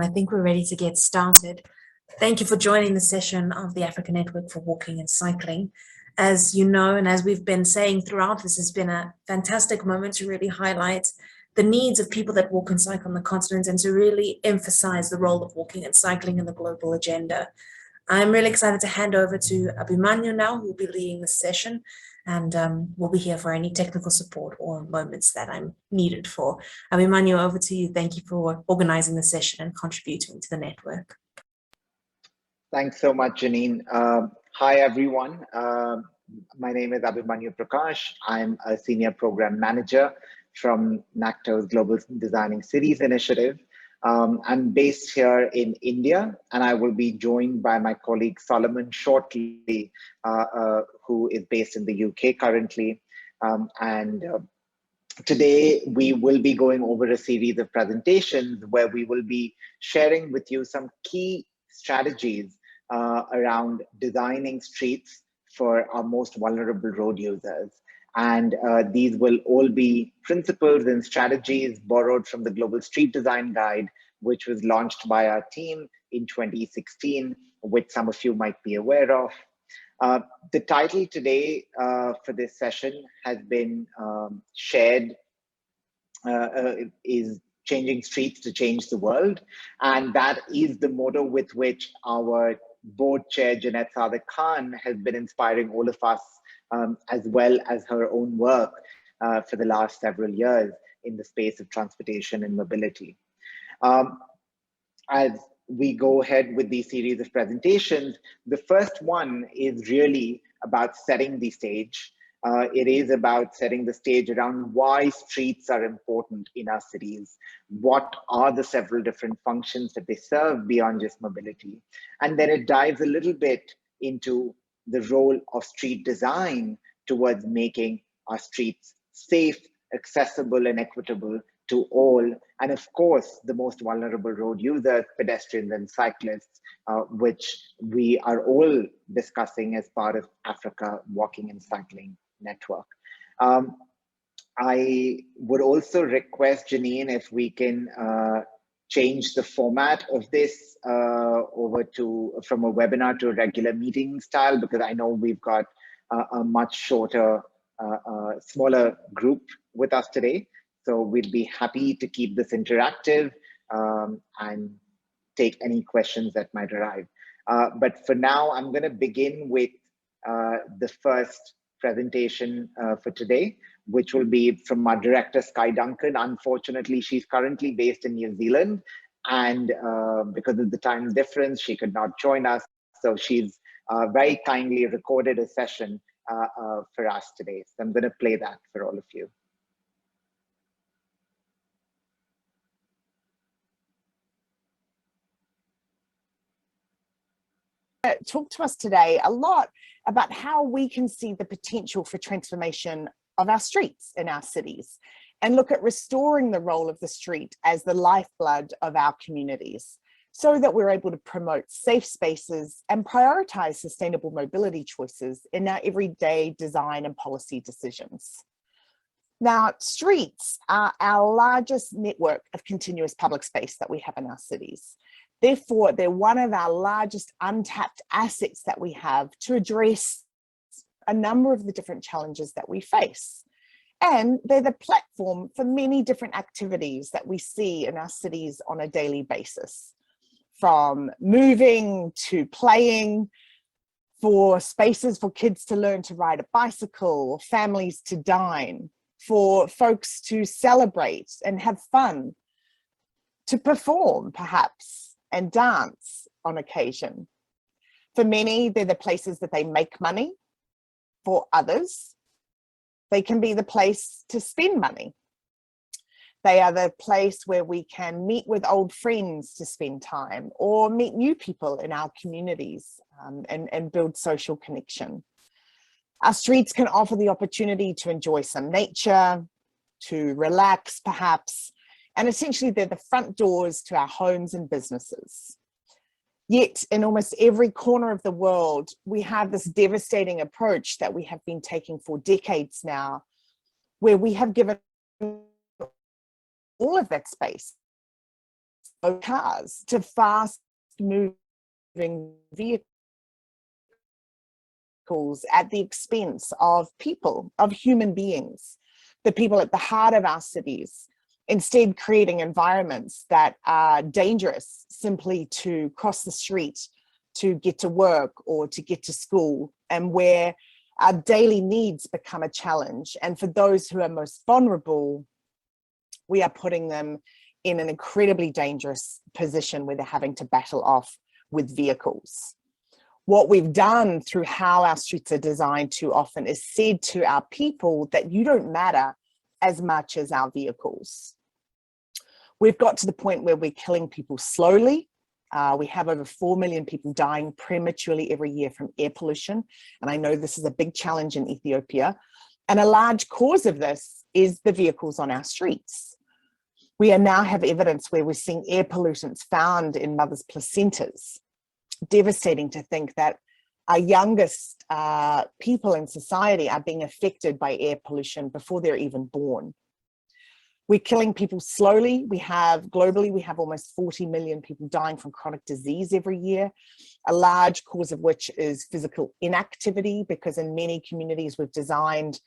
I think we're ready to get started. Thank you for joining the session of the Africa Network for Walking and Cycling. As you know, and as we've been saying throughout, this has been a fantastic moment to really highlight the needs of people that walk and cycle on the continent and to really emphasize the role of walking and cycling in the global agenda. I'm really excited to hand over to Abhimanyu now, who will be leading the session, and we'll be here for any technical support or moments that I'm needed for. Abhimanyu, over to you. Thank you for organizing the session and contributing to the network. Thanks so much, Janine. Hi, everyone. My name is Abhimanyu Prakash. I'm a Senior Program Manager from NACTO's Global Designing Cities Initiative. I'm based here in India, and I will be joined by my colleague Solomon shortly, who is based in the UK currently. Today, we will be going over a series of presentations where we will be sharing with you some key strategies around designing streets for our most vulnerable road users. And these will all be principles and strategies borrowed from the Global Street Design Guide, which was launched by our team in 2016, which some of you might be aware of. The title today for this session has been shared, is Changing Streets to Change the World. And that is the motto with which our board chair, Jeanette Sadik Khan, has been inspiring all of us, as well as her own work for the last several years in the space of transportation and mobility. As we go ahead with these series of presentations, the first one is really about setting the stage. It is about setting the stage around why streets are important in our cities. What are the several different functions that they serve beyond just mobility? And then it dives a little bit into the role of street design towards making our streets safe, accessible, and equitable to all. And of course, the most vulnerable road users, pedestrians and cyclists, which we are all discussing as part of Africa Walking and Cycling Network. I would also request, Janine, if we can change the format of this over to from a webinar to a regular meeting style, because I know we've got a much shorter, smaller group with us today. So we'd be happy to keep this interactive and take any questions that might arrive. But for now, I'm going to begin with the first presentation for today, which will be from our director, Sky Duncan. Unfortunately, she's currently based in New Zealand, and because of the time difference, she could not join us. So she's very kindly recorded a session for us today. So I'm going to play that for all of you. Talk to us today a lot about how we can see the potential for transformation of our streets in our cities and look at restoring the role of the street as the lifeblood of our communities so that we're able to promote safe spaces and prioritize sustainable mobility choices in our everyday design and policy decisions. Now, streets are our largest network of continuous public space that we have in our cities. Therefore, they're one of our largest untapped assets that we have to address a number of the different challenges that we face. And they're the platform for many different activities that we see in our cities on a daily basis, from moving to playing, for spaces for kids to learn to ride a bicycle, or families to dine, for folks to celebrate and have fun, to perform perhaps, and dance on occasion. For many, they're the places that they make money. For others, they can be the place to spend money. They are the place where we can meet with old friends to spend time, or meet new people in our communities and build social connection. Our streets can offer the opportunity to enjoy some nature, to relax perhaps, and essentially they're the front doors to our homes and businesses. Yet in almost every corner of the world, we have this devastating approach that we have been taking for decades now, where we have given all of that space cars to fast moving vehicles at the expense of people, of human beings, the people at the heart of our cities, instead creating environments that are dangerous simply to cross the street, to get to work or to get to school, and where our daily needs become a challenge. And for those who are most vulnerable, we are putting them in an incredibly dangerous position where they're having to battle off with vehicles. What we've done through how our streets are designed too often is said to our people that you don't matter as much as our vehicles. We've got to the point where we're killing people slowly. We have over 4 million people dying prematurely every year from air pollution. And I know this is a big challenge in Ethiopia. And a large cause of this is the vehicles on our streets. We now have evidence where we're seeing air pollutants found in mothers' placentas. Devastating to think that our youngest people in society are being affected by air pollution before they're even born. We're killing people slowly. Globally, we have almost 40 million people dying from chronic disease every year, a large cause of which is physical inactivity, because in many communities we've designed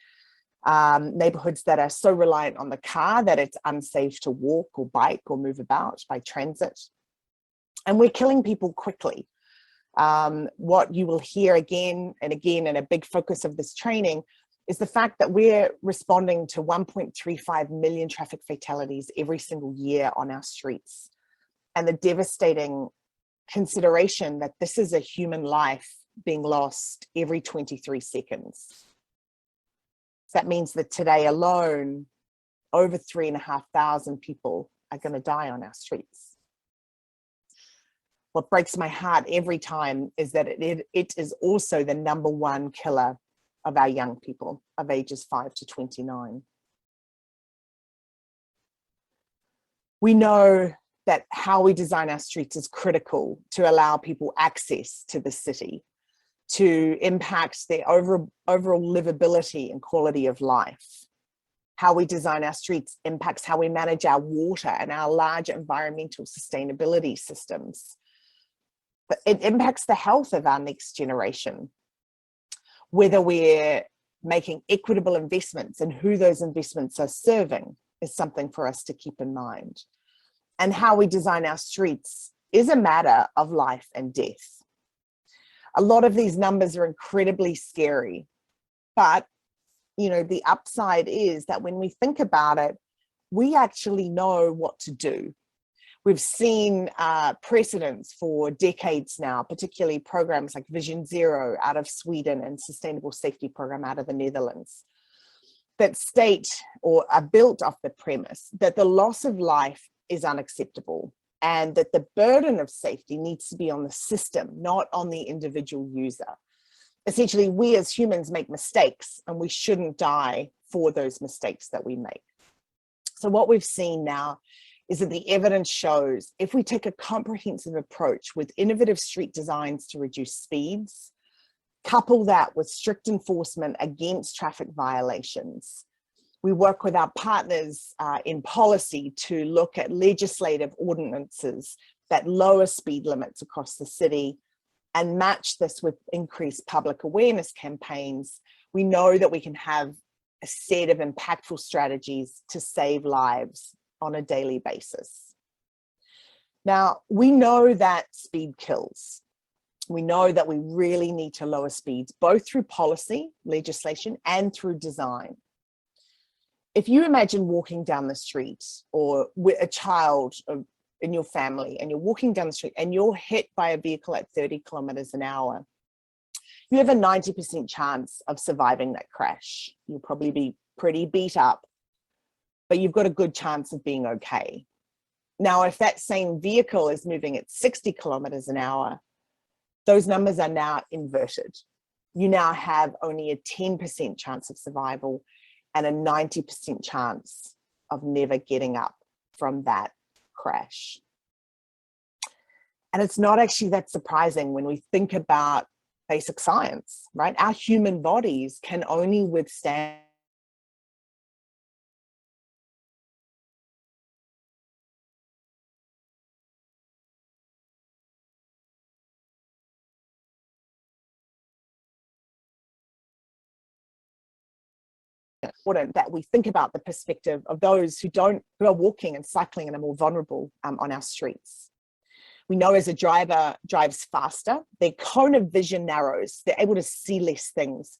neighborhoods that are so reliant on the car that it's unsafe to walk or bike or move about by transit. And we're killing people quickly. What you will hear again and again, and a big focus of this training, is the fact that we're responding to 1.35 million traffic fatalities every single year on our streets. And the devastating consideration that this is a human life being lost every 23 seconds. That means that today alone, over 3,500 people are going to die on our streets. What breaks my heart every time is that it is also the #1 killer of our young people of ages 5 to 29. We know that how we design our streets is critical to allow people access to the city, to impact their overall livability and quality of life. How we design our streets impacts how we manage our water and our large environmental sustainability systems. But it impacts the health of our next generation. Whether we're making equitable investments and who those investments are serving is something for us to keep in mind. And how we design our streets is a matter of life and death. A lot of these numbers are incredibly scary, but the upside is that when we think about it, we actually know what to do. We've seen precedents for decades now, particularly programs like Vision Zero out of Sweden and Sustainable Safety Program out of the Netherlands, that state or are built off the premise that the loss of life is unacceptable and that the burden of safety needs to be on the system, not on the individual user. Essentially, we as humans make mistakes and we shouldn't die for those mistakes that we make. So what we've seen now is that the evidence shows if we take a comprehensive approach with innovative street designs to reduce speeds, couple that with strict enforcement against traffic violations, we work with our partners in policy to look at legislative ordinances that lower speed limits across the city and match this with increased public awareness campaigns, we know that we can have a set of impactful strategies to save lives on a daily basis. Now, we know that speed kills. We know that we really need to lower speeds, both through policy, legislation, and through design. If you imagine walking down the street or with a child in your family and you're walking down the street and you're hit by a vehicle at 30 kilometers an hour, you have a 90% chance of surviving that crash. You'll probably be pretty beat up, but you've got a good chance of being okay. Now, if that same vehicle is moving at 60 kilometers an hour, those numbers are now inverted. You now have only a 10% chance of survival and a 90% chance of never getting up from that crash. And it's not actually that surprising when we think about basic science, right? Our human bodies can only withstand important that we think about the perspective of those who are walking and cycling and are more vulnerable on our streets. We know as a driver drives faster, their cone of vision narrows, they're able to see less things.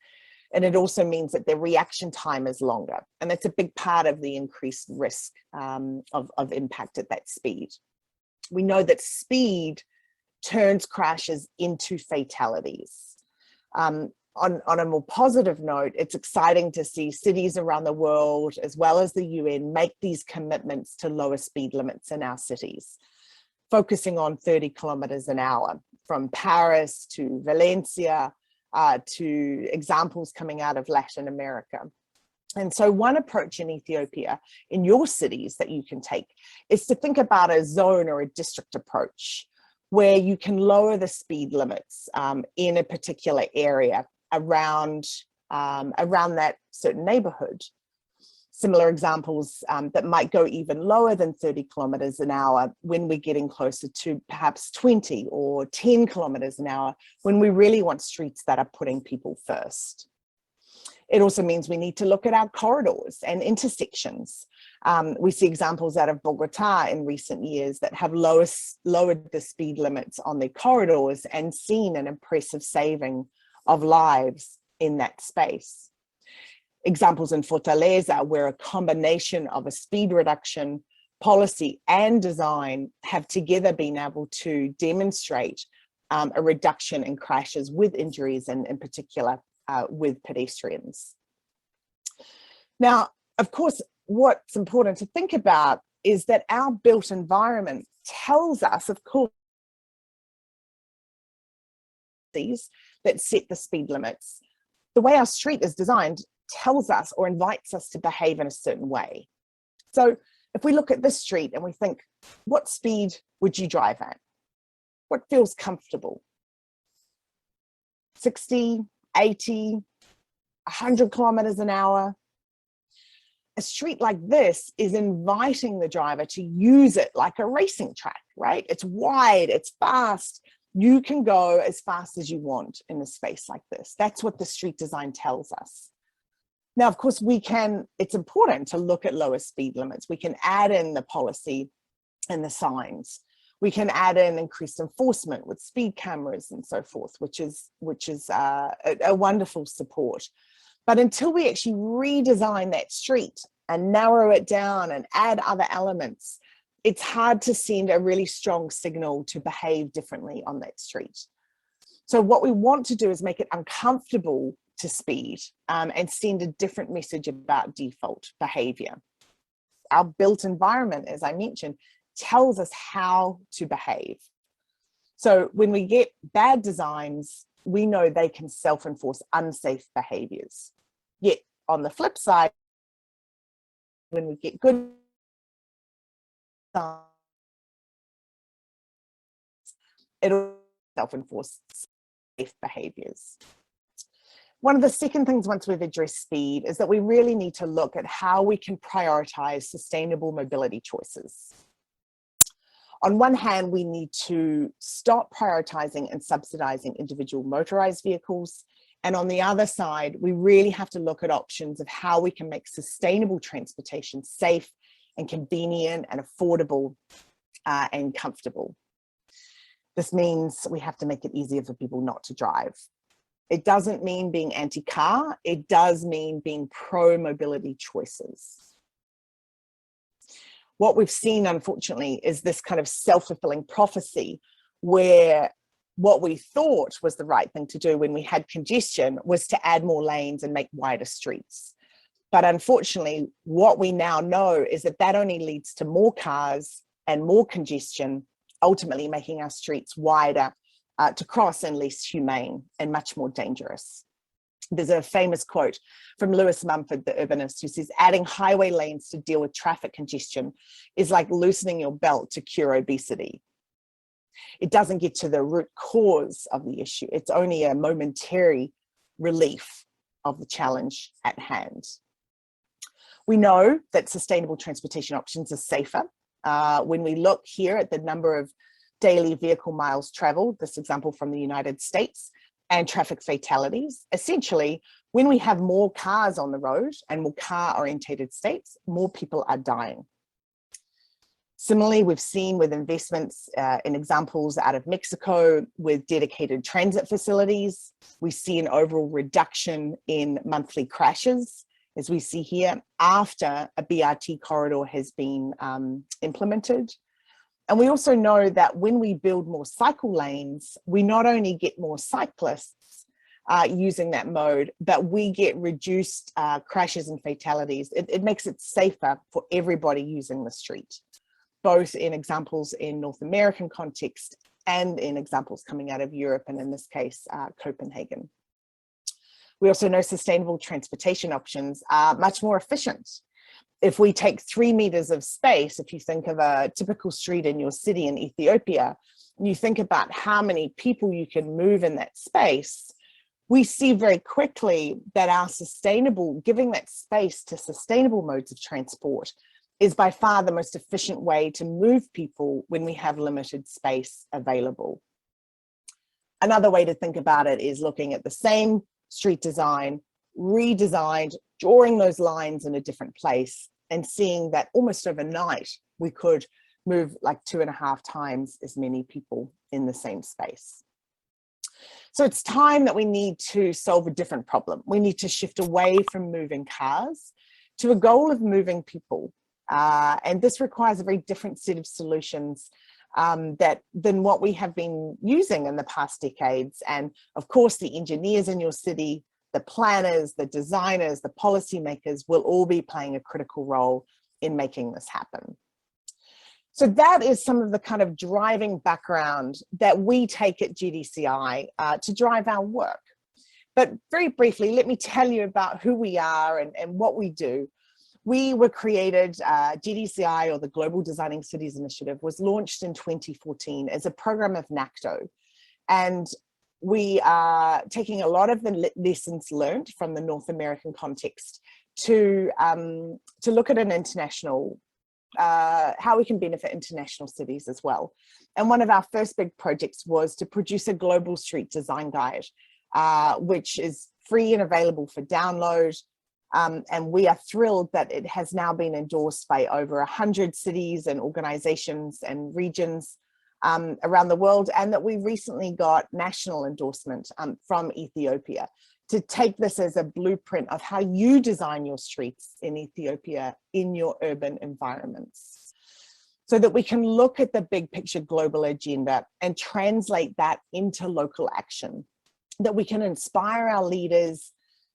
And it also means that their reaction time is longer. And that's a big part of the increased risk of impact at that speed. We know that speed turns crashes into fatalities. On a more positive note, it's exciting to see cities around the world, as well as the UN, make these commitments to lower speed limits in our cities, focusing on 30 kilometers an hour, from Paris to Valencia, to examples coming out of Latin America. And so one approach in Ethiopia, in your cities that you can take, is to think about a zone or a district approach where you can lower the speed limits in a particular area around that certain neighborhood. Similar examples that might go even lower than 30 kilometers an hour when we're getting closer to perhaps 20 or 10 kilometers an hour, when we really want streets that are putting people first. It also means we need to look at our corridors and intersections. We see examples out of Bogota in recent years that have lowered the speed limits on their corridors and seen an impressive saving of lives in that space. Examples in Fortaleza, where a combination of a speed reduction policy and design have together been able to demonstrate a reduction in crashes with injuries, and in particular with pedestrians. Now, of course, what's important to think about is that our built environment tells us, of course, these that set the speed limits. The way our street is designed tells us or invites us to behave in a certain way. So if we look at this street and we think, what speed would you drive at? What feels comfortable? 60, 80, 100 kilometers an hour? A street like this is inviting the driver to use it like a racing track, right? It's wide, it's fast. You can go as fast as you want in a space like this. That's what the street design tells us. Now, of course, it's important to look at lower speed limits. We can add in the policy and the signs. We can add in increased enforcement with speed cameras and so forth, which is a wonderful support. But until we actually redesign that street and narrow it down and add other elements, it's hard to send a really strong signal to behave differently on that street. So what we want to do is make it uncomfortable to speed and send a different message about default behavior. Our built environment, as I mentioned, tells us how to behave. So when we get bad designs, we know they can self-enforce unsafe behaviors. Yet on the flip side, when we get good designs, it'll self-enforce safe behaviors. One of the second things, once we've addressed speed, is that we really need to look at how we can prioritize sustainable mobility choices. On one hand, we need to stop prioritizing and subsidizing individual motorized vehicles. And on the other side, we really have to look at options of how we can make sustainable transportation safe and convenient and affordable and comfortable. This means we have to make it easier for people not to drive. It doesn't mean being anti-car, it does mean being pro-mobility choices. What we've seen, unfortunately, is this kind of self-fulfilling prophecy where what we thought was the right thing to do when we had congestion was to add more lanes and make wider streets. But unfortunately, what we now know is that that only leads to more cars and more congestion, ultimately making our streets wider to cross and less humane and much more dangerous. There's a famous quote from Lewis Mumford, the urbanist, who says, adding highway lanes to deal with traffic congestion is like loosening your belt to cure obesity. It doesn't get to the root cause of the issue. It's only a momentary relief of the challenge at hand. We know that sustainable transportation options are safer. When we look here at the number of daily vehicle miles traveled, this example from the United States, and traffic fatalities, essentially, When we have more cars on the road and more car-orientated states, more people are dying. Similarly, we've seen with investments in examples out of Mexico with dedicated transit facilities, we see an overall reduction in monthly crashes, as we see here, after a BRT corridor has been implemented. And we also know that when we build more cycle lanes, we not only get more cyclists using that mode, but we get reduced crashes and fatalities. It makes it safer for everybody using the street, both in examples in North American context and in examples coming out of Europe, and in this case, Copenhagen. We also know sustainable transportation options are much more efficient. If we take 3 meters of space, if you think of a typical street in your city in Ethiopia, and you think about how many people you can move in that space, we see very quickly that our giving that space to sustainable modes of transport is by far the most efficient way to move people when we have limited space available. Another way to think about it is looking at the same street design, redesigned, drawing those lines in a different place, and seeing that almost overnight, we could move like 2.5 times as many people in the same space. So it's time that we need to solve a different problem. We need to shift away from moving cars to a goal of moving people. And this requires a very different set of solutions than what we have been using in the past decades. And of course, the engineers in your city, the planners, the designers, the policymakers will all be playing a critical role in making this happen. So that is some of the kind of driving background that we take at GDCI to drive our work. But very briefly, let me tell you about who we are and what we do. We were created, GDCI, or the Global Designing Cities Initiative, was launched in 2014 as a program of NACTO. And we are taking a lot of the lessons learned from the North American context to look at an international, how we can benefit international cities as well. And one of our first big projects was to produce a global street design guide, which is free and available for download. And we are thrilled that it has now been endorsed by over 100 cities and organizations and regions around the world, and that we recently got national endorsement from Ethiopia to take this as a blueprint of how you design your streets in Ethiopia in your urban environments, so that we can look at the big picture global agenda and translate that into local action, that we can inspire our leaders,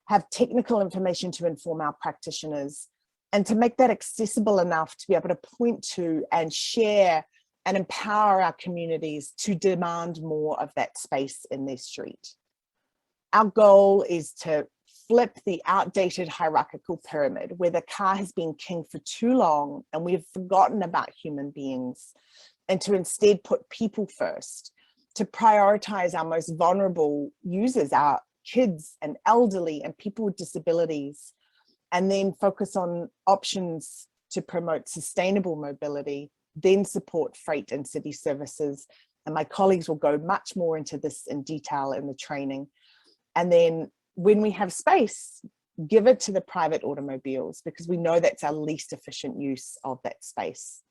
have technical information to inform our practitioners, and to make that accessible enough to be able to point to and share and empower our communities to demand more of that space in their street. Our goal is to flip the outdated hierarchical pyramid where the car has been king for too long and we've forgotten about human beings, and to instead put people first, to prioritize our most vulnerable users, our kids and elderly and people with disabilities, and then focus on options to promote sustainable mobility, then support freight and city services. And my colleagues will go much more into this in detail in the training. And then when we have space, give it to the private automobiles, because we know that's our least efficient use of that space.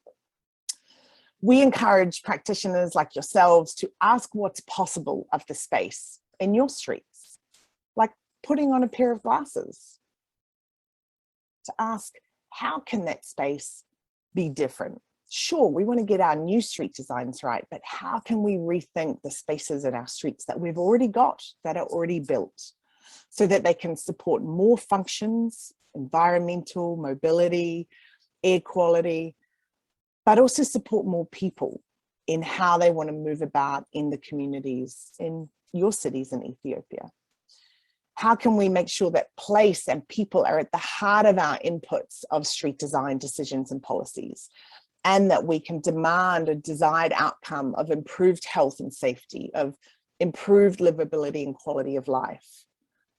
We encourage practitioners like yourselves to ask what's possible of the space in your streets, like putting on a pair of glasses, to ask, how can that space be different? Sure, we want to get our new street designs right, but how can we rethink the spaces in our streets that we've already got, that are already built, so that they can support more functions, environmental, mobility, air quality, but also support more people in how they want to move about in the communities in your cities in Ethiopia? How can we make sure that place and people are at the heart of our inputs of street design decisions and policies, and that we can demand a desired outcome of improved health and safety, of improved livability and quality of life,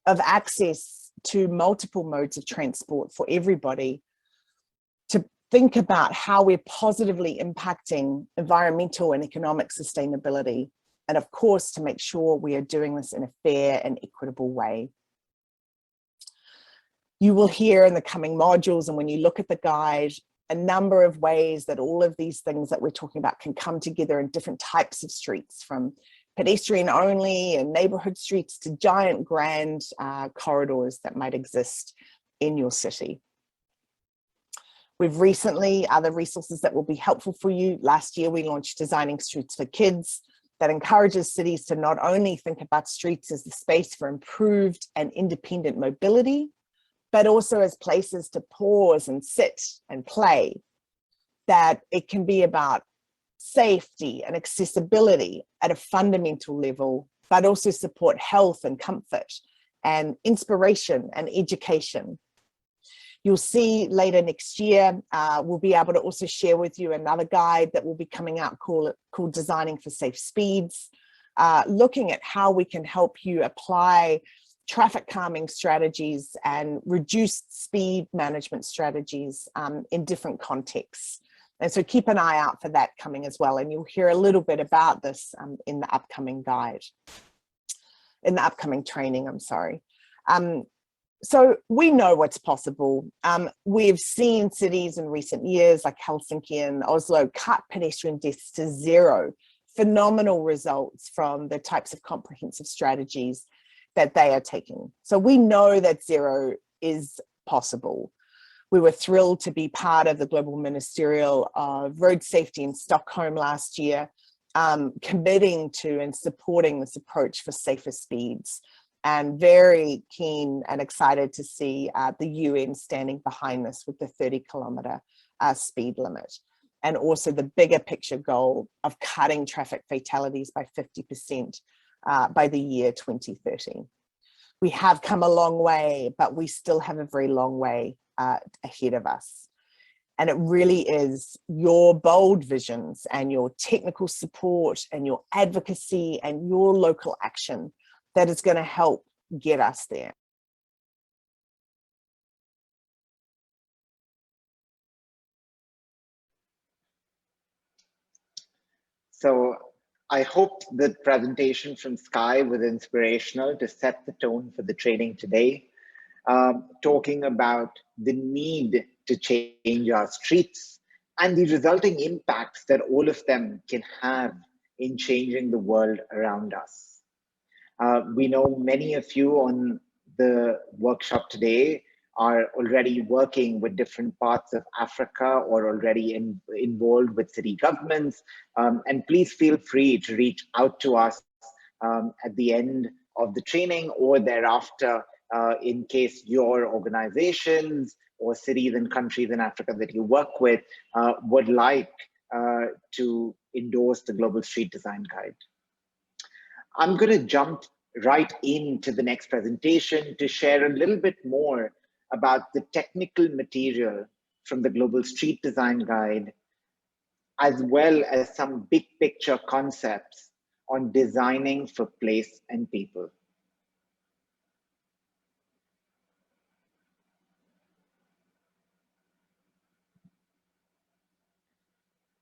of access to multiple modes of transport for everybody, to think about how we're positively impacting environmental and economic sustainability, and of course, to make sure we are doing this in a fair and equitable way. You will hear in the coming modules, and when you look at the guide, a number of ways that all of these things that we're talking about can come together in different types of streets, from pedestrian only and neighborhood streets to giant grand corridors that might exist in your city. We've recently, other resources that will be helpful for you. Last year, we launched Designing Streets for Kids, that encourages cities to not only think about streets as the space for improved and independent mobility, but also as places to pause and sit and play. That it can be about safety and accessibility at a fundamental level, but also support health and comfort and inspiration and education. You'll see later next year, we'll be able to also share with you another guide that will be coming out called Designing for Safe Speeds, looking at how we can help you apply traffic calming strategies and reduced speed management strategies in different contexts. And so keep an eye out for that coming as well. And you'll hear a little bit about this in the upcoming guide, in the upcoming training, I'm sorry. So we know what's possible. We've seen cities in recent years like Helsinki and Oslo cut pedestrian deaths to zero. Phenomenal results from the types of comprehensive strategies that they are taking. So we know that zero is possible. We were thrilled to be part of the Global Ministerial of Road Safety in Stockholm last year, committing to and supporting this approach for safer speeds. And very keen and excited to see the UN standing behind this with the 30-kilometer speed limit. And also the bigger picture goal of cutting traffic fatalities by 50% by the year 2030. We have come a long way, but we still have a very long way ahead of us. And it really is your bold visions and your technical support and your advocacy and your local action that is going to help get us there. So I hope the presentation from Sky was inspirational to set the tone for the training today, talking about the need to change our streets and the resulting impacts that all of them can have in changing the world around us. We know many of you on the workshop today are already working with different parts of Africa or already involved with city governments. And please feel free to reach out to us at the end of the training or thereafter in case your organizations or cities and countries in Africa that you work with would like to endorse the Global Street Design Guide. I'm going to jump right into the next presentation to share a little bit more about the technical material from the Global Street Design Guide, as well as some big picture concepts on designing for place and people.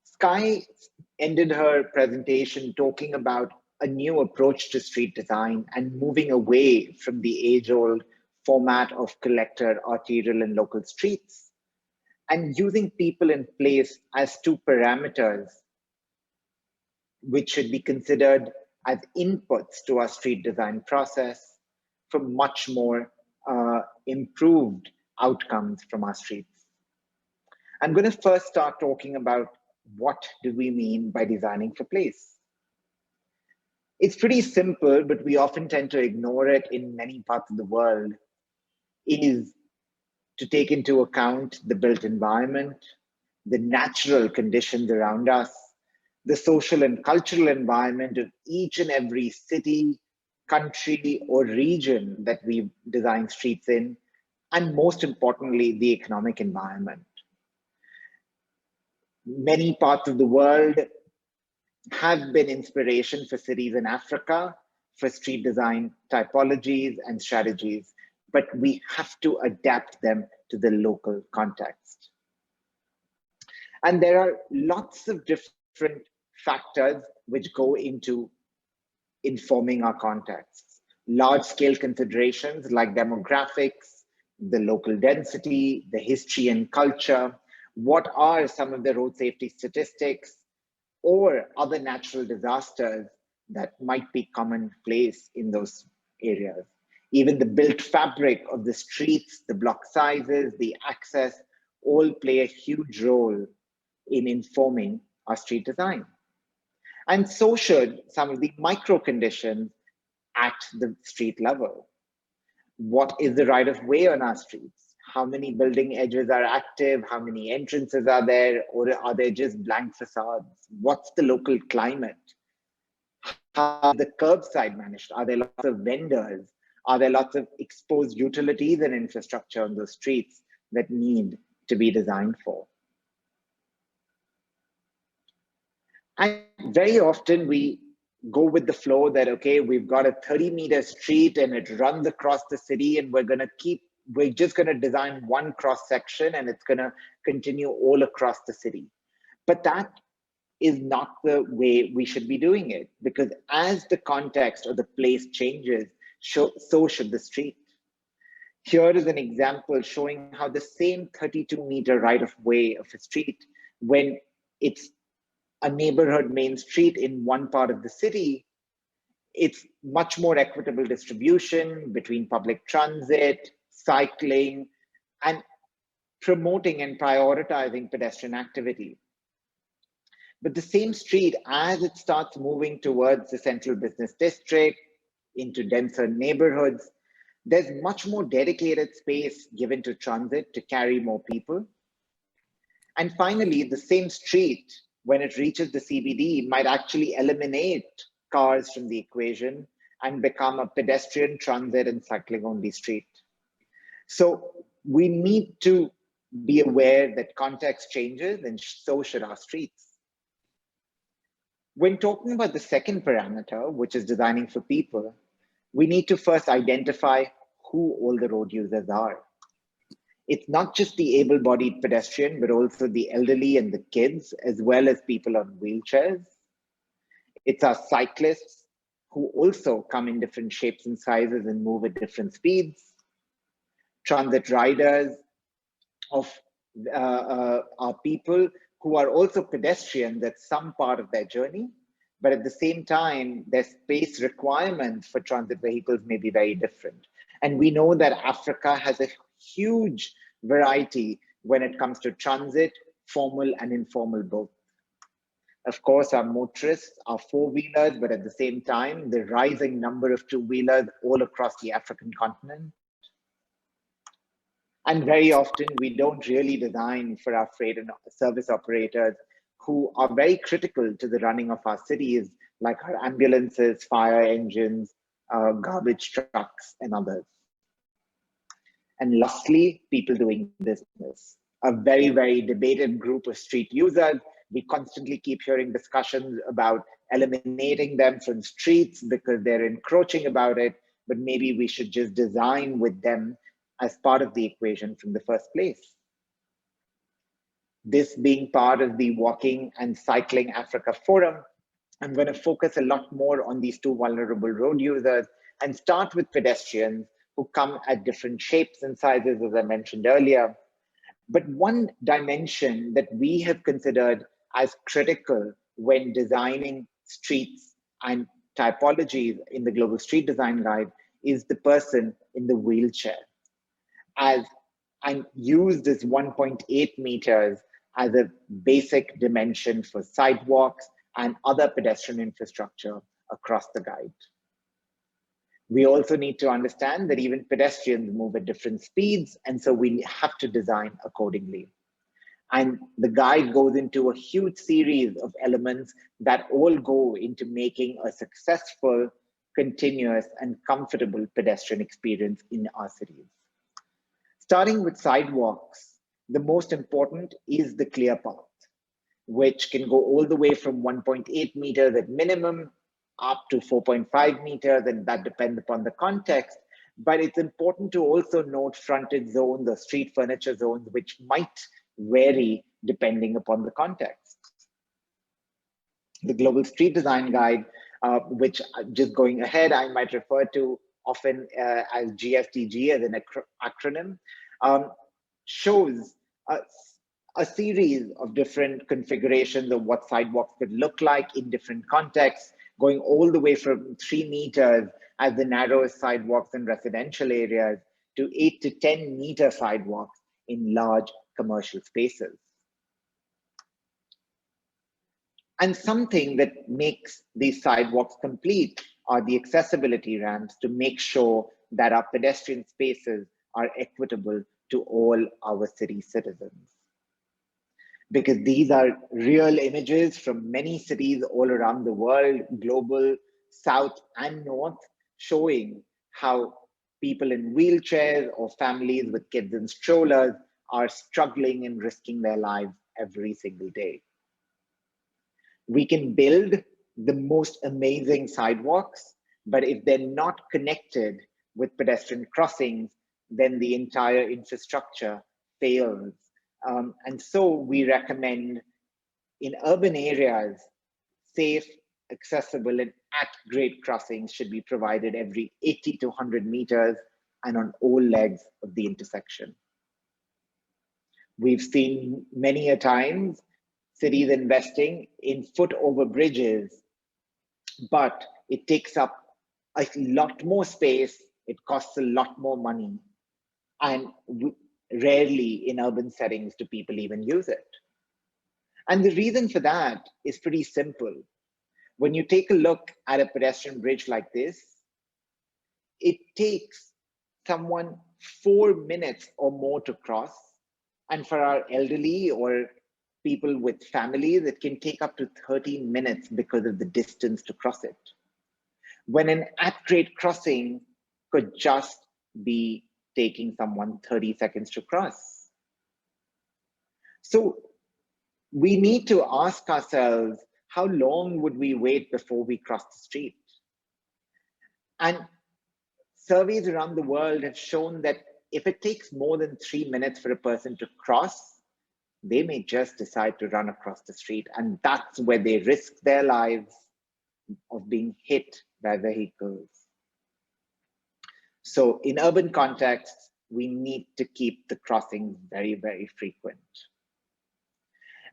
Sky ended her presentation talking about a new approach to street design and moving away from the age-old format of collector, arterial, and local streets, and using people and place as two parameters which should be considered as inputs to our street design process for much more improved outcomes from our streets. I'm going to first start talking about what do we mean by designing for place. It's pretty simple, but we often tend to ignore it in many parts of the world. It is to take into account the built environment, the natural conditions around us, the social and cultural environment of each and every city, country, or region that we design streets in, and most importantly, the economic environment. Many parts of the world have been inspiration for cities in Africa for street design typologies and strategies, but we have to adapt them to the local context. And there are lots of different factors which go into informing our contexts. Large-scale considerations like demographics, the local density, the history and culture, what are some of the road safety statistics or other natural disasters that might be commonplace in those areas. Even the built fabric of the streets, the block sizes, the access, all play a huge role in informing our street design. And so should some of the micro conditions at the street level. What is the right of way on our streets? How many building edges are active? How many entrances are there? Or are they just blank facades? What's the local climate? How is the curbside managed? Are there lots of vendors? Are there lots of exposed utilities and infrastructure on those streets that need to be designed for? And very often we go with the flow that, okay, we've got a 30-meter street and it runs across the city and we're just going to design one cross section and it's going to continue all across the city. But that is not the way we should be doing it, because as the context of the place changes, so should the street. Here is an example showing how the same 32-meter right-of-way of a street, when it's a neighborhood main street in one part of the city, it's much more equitable distribution between public transit, cycling, and promoting and prioritizing pedestrian activity. But the same street, as it starts moving towards the central business district, into denser neighborhoods, there's much more dedicated space given to transit to carry more people. And finally, the same street, when it reaches the CBD, might actually eliminate cars from the equation and become a pedestrian, transit, and cycling only street. So we need to be aware that context changes, and so should our streets. When talking about the second parameter, which is designing for people, we need to first identify who all the road users are. It's not just the able-bodied pedestrian, but also the elderly and the kids, as well as people on wheelchairs. It's our cyclists, who also come in different shapes and sizes and move at different speeds. Transit riders are people who are also pedestrians at some part of their journey, but at the same time, their space requirements for transit vehicles may be very different. And we know that Africa has a huge variety when it comes to transit, formal and informal both. Of course, our motorists are four-wheelers, but at the same time, the rising number of two-wheelers all across the African continent. And very often, we don't really design for our freight and service operators who are very critical to the running of our cities, like our ambulances, fire engines, garbage trucks, and others. And lastly, people doing business. A very, very debated group of street users. We constantly keep hearing discussions about eliminating them from streets because they're encroaching about it, but maybe we should just design with them as part of the equation from the first place. This being part of the Walking and Cycling Africa Forum, I'm going to focus a lot more on these two vulnerable road users and start with pedestrians who come at different shapes and sizes, as I mentioned earlier. But one dimension that we have considered as critical when designing streets and typologies in the Global Street Design Guide is the person in the wheelchair, and used as 1.8 meters as a basic dimension for sidewalks and other pedestrian infrastructure across the guide. We also need to understand that even pedestrians move at different speeds, and so we have to design accordingly. And the guide goes into a huge series of elements that all go into making a successful, continuous, and comfortable pedestrian experience in our cities. Starting with sidewalks, the most important is the clear path, which can go all the way from 1.8 meters at minimum up to 4.5 meters, and that depends upon the context. But it's important to also note frontage zones or street furniture zones, which might vary depending upon the context. The Global Street Design Guide, which just going ahead, I might refer to, often as GSTG as an acronym, shows a series of different configurations of what sidewalks could look like in different contexts, going all the way from 3 meters as the narrowest sidewalks in residential areas to 8 to 10 meter sidewalks in large commercial spaces. And something that makes these sidewalks complete are the accessibility ramps to make sure that our pedestrian spaces are equitable to all our city citizens. Because these are real images from many cities all around the world, global, south and north, showing how people in wheelchairs or families with kids in strollers are struggling and risking their lives every single day. We can build the most amazing sidewalks, but if they're not connected with pedestrian crossings, then the entire infrastructure fails. And so we recommend in urban areas, safe, accessible, and at-grade crossings should be provided every 80 to 100 meters and on all legs of the intersection. We've seen many a times cities investing in foot-over bridges, but it takes up a lot more space, it costs a lot more money, and rarely in urban settings do people even use it. And the reason for that is pretty simple. When you take a look at a pedestrian bridge like this, it takes someone 4 minutes or more to cross. And for our elderly or people with families, it can take up to 13 minutes because of the distance to cross it. When an at-grade crossing could just be taking someone 30 seconds to cross. So we need to ask ourselves, how long would we wait before we cross the street? And surveys around the world have shown that if it takes more than 3 minutes for a person to cross, they may just decide to run across the street. And that's where they risk their lives of being hit by vehicles. So in urban contexts, we need to keep the crossings very, very frequent.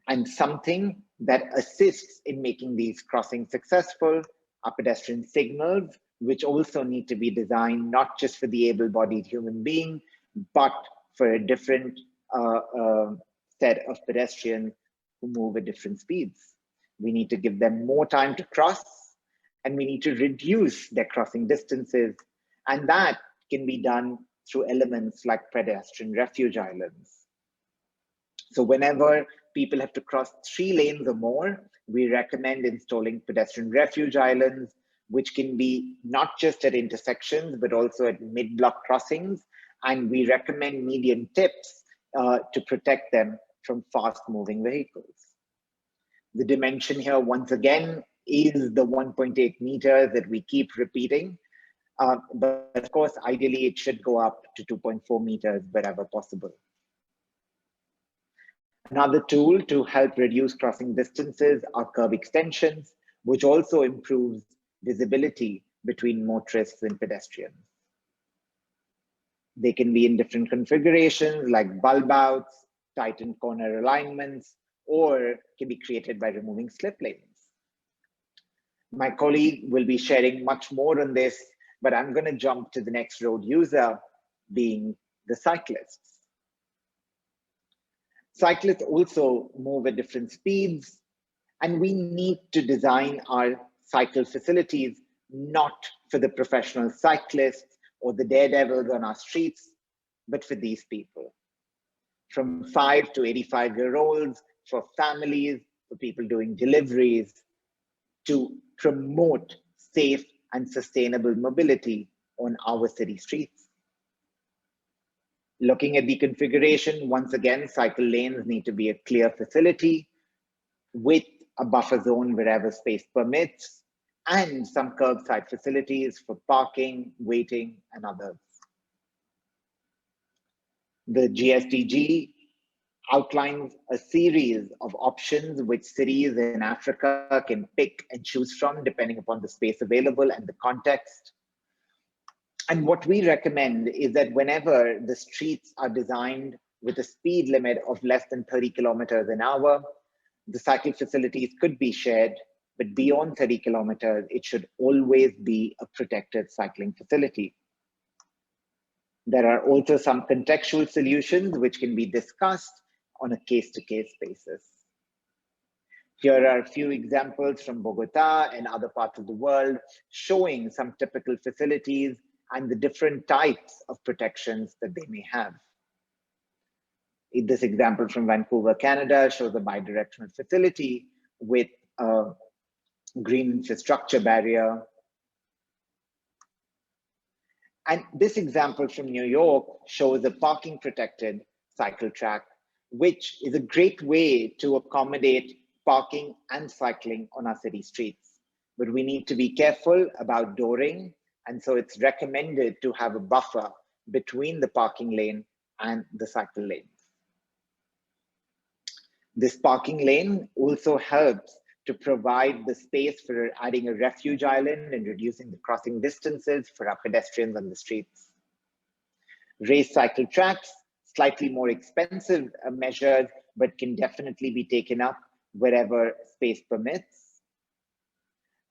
And something that assists in making these crossings successful are pedestrian signals, which also need to be designed not just for the able-bodied human being, but for a different set of pedestrians who move at different speeds. We need to give them more time to cross, and we need to reduce their crossing distances. And that can be done through elements like pedestrian refuge islands. So whenever people have to cross 3 lanes or more, we recommend installing pedestrian refuge islands, which can be not just at intersections, but also at mid-block crossings. And we recommend median tips to protect them from fast-moving vehicles. The dimension here, once again, is the 1.8 meters that we keep repeating. But of course, ideally, it should go up to 2.4 meters wherever possible. Another tool to help reduce crossing distances are curb extensions, which also improves visibility between motorists and pedestrians. They can be in different configurations like bulb outs, tightened corner alignments, or can be created by removing slip lanes. My colleague will be sharing much more on this, but I'm going to jump to the next road user, being the cyclists. Cyclists also move at different speeds, and we need to design our cycle facilities not for the professional cyclists or the daredevils on our streets, but for these people. From 5 to 85-year-olds, for families, for people doing deliveries, to promote safe and sustainable mobility on our city streets. Looking at the configuration, once again, cycle lanes need to be a clear facility with a buffer zone wherever space permits, and some curbside facilities for parking, waiting, and others. The GSDG outlines a series of options which cities in Africa can pick and choose from depending upon the space available and the context. And what we recommend is that whenever the streets are designed with a speed limit of less than 30 kilometers an hour, the cycle facilities could be shared, but beyond 30 kilometers, it should always be a protected cycling facility. There are also some contextual solutions which can be discussed on a case-to-case basis. Here are a few examples from Bogota and other parts of the world showing some typical facilities and the different types of protections that they may have. This example from Vancouver, Canada shows a bidirectional facility with a green infrastructure barrier. And this example from New York shows a parking protected cycle track, which is a great way to accommodate parking and cycling on our city streets. But we need to be careful about dooring, and so it's recommended to have a buffer between the parking lane and the cycle lanes. This parking lane also helps to provide the space for adding a refuge island and reducing the crossing distances for our pedestrians on the streets. Raised cycle tracks, slightly more expensive measures, but can definitely be taken up wherever space permits.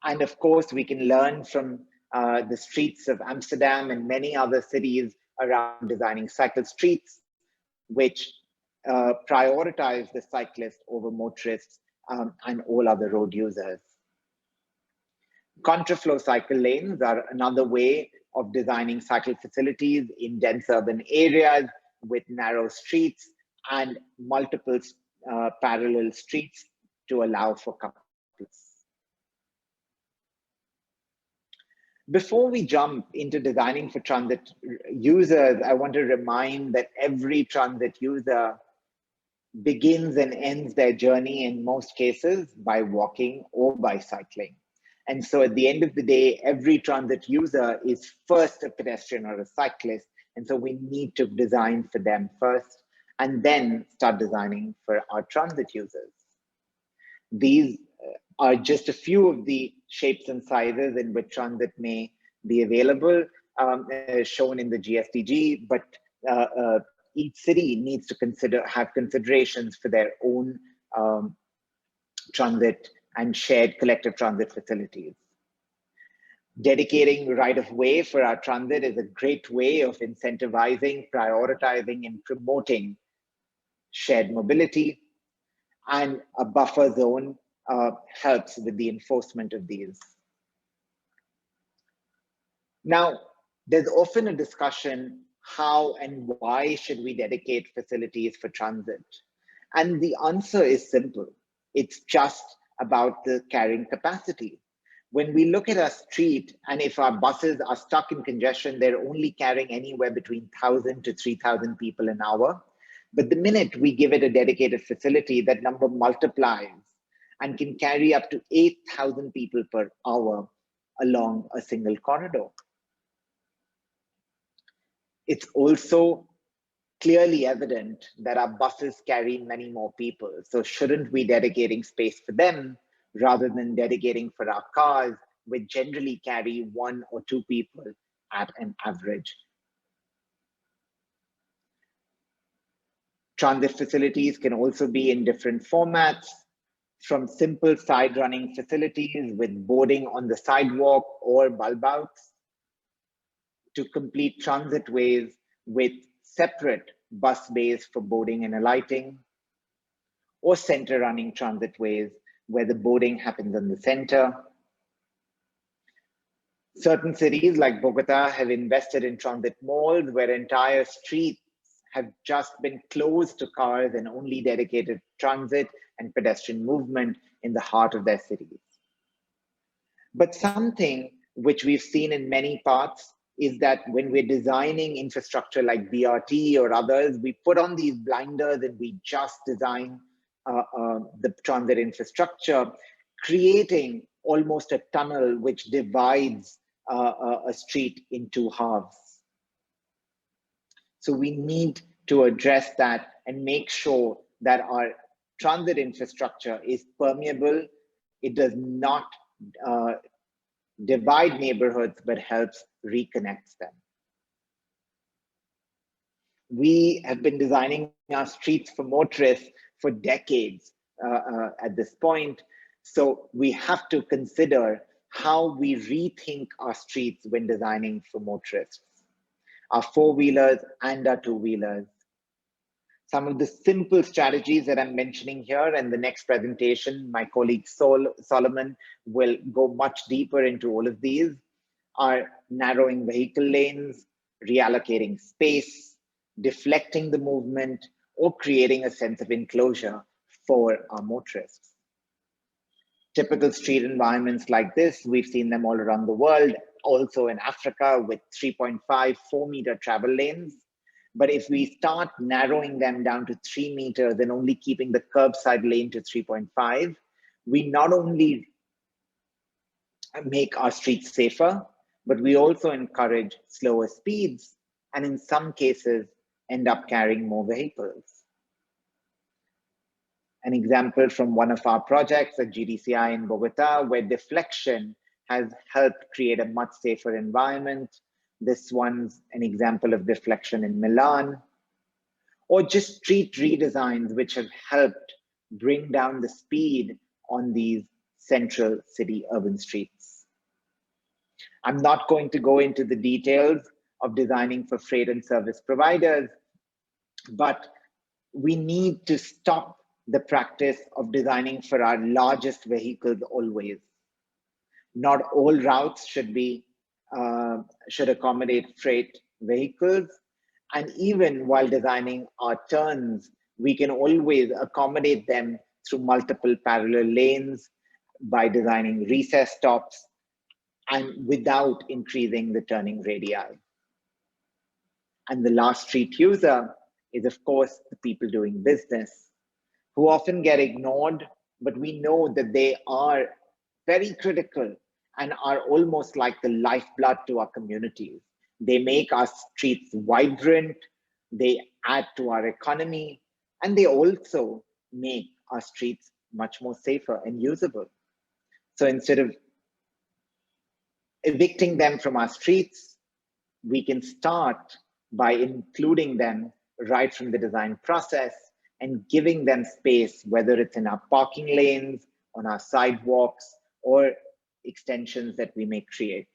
And of course, we can learn from the streets of Amsterdam and many other cities around designing cycle streets, which prioritize the cyclist over motorists and all other road users. Contraflow cycle lanes are another way of designing cycle facilities in dense urban areas with narrow streets and multiple parallel streets to allow for couples. Before we jump into designing for transit users, I want to remind that every transit user begins and ends their journey in most cases by walking or by cycling. And so at the end of the day, every transit user is first a pedestrian or a cyclist. And so we need to design for them first and then start designing for our transit users. These are just a few of the shapes and sizes in which transit may be available, shown in the GSTG, but each city needs to have considerations for their own transit and shared collective transit facilities. Dedicating right-of-way for our transit is a great way of incentivizing, prioritizing, and promoting shared mobility, and a buffer zone helps with the enforcement of these. Now, there's often a discussion how and why should we dedicate facilities for transit? And the answer is simple. It's just about the carrying capacity. When we look at a street, and if our buses are stuck in congestion, they're only carrying anywhere between 1,000 to 3,000 people an hour. But the minute we give it a dedicated facility, that number multiplies and can carry up to 8,000 people per hour along a single corridor. It's also clearly evident that our buses carry many more people. So shouldn't we be dedicating space for them rather than dedicating for our cars, which generally carry 1 or 2 people at an average? Transit facilities can also be in different formats, from simple side running facilities with boarding on the sidewalk or bulb outs, to complete transit ways with separate bus bays for boarding and alighting, or center running transit ways where the boarding happens in the center. Certain cities like Bogota have invested in transit malls where entire streets have just been closed to cars and only dedicated transit and pedestrian movement in the heart of their cities. But something which we've seen in many parts is that when we're designing infrastructure like BRT or others, we put on these blinders and we just design the transit infrastructure, creating almost a tunnel which divides a street in 2 halves. So we need to address that and make sure that our transit infrastructure is permeable. It does not divide neighborhoods, but helps reconnect them. We have been designing our streets for motorists for decades at this point. So we have to consider how we rethink our streets when designing for motorists, our four-wheelers and our two-wheelers. Some of the simple strategies that I'm mentioning here, and the next presentation, my colleague Solomon will go much deeper into all of these, are narrowing vehicle lanes, reallocating space, deflecting the movement, or creating a sense of enclosure for our motorists. Typical street environments like this, we've seen them all around the world, also in Africa with 3.5, 4-meter travel lanes. But if we start narrowing them down to 3 meters and only keeping the curbside lane to 3.5, we not only make our streets safer, but we also encourage slower speeds, and in some cases, end up carrying more vehicles. An example from one of our projects at GDCI in Bogota, where deflection has helped create a much safer environment. This one's an example of deflection in Milan, or just street redesigns, which have helped bring down the speed on these central city urban streets. I'm not going to go into the details of designing for freight and service providers, but we need to stop the practice of designing for our largest vehicles always. Not all routes should accommodate freight vehicles. And even while designing our turns, we can always accommodate them through multiple parallel lanes by designing recess stops and without increasing the turning radii. And the last street user is, of course, the people doing business, who often get ignored, but we know that they are very critical and are almost like the lifeblood to our communities. They make our streets vibrant, they add to our economy, and they also make our streets much more safer and usable. So instead of evicting them from our streets, we can start by including them right from the design process and giving them space, whether it's in our parking lanes, on our sidewalks, or extensions that we may create.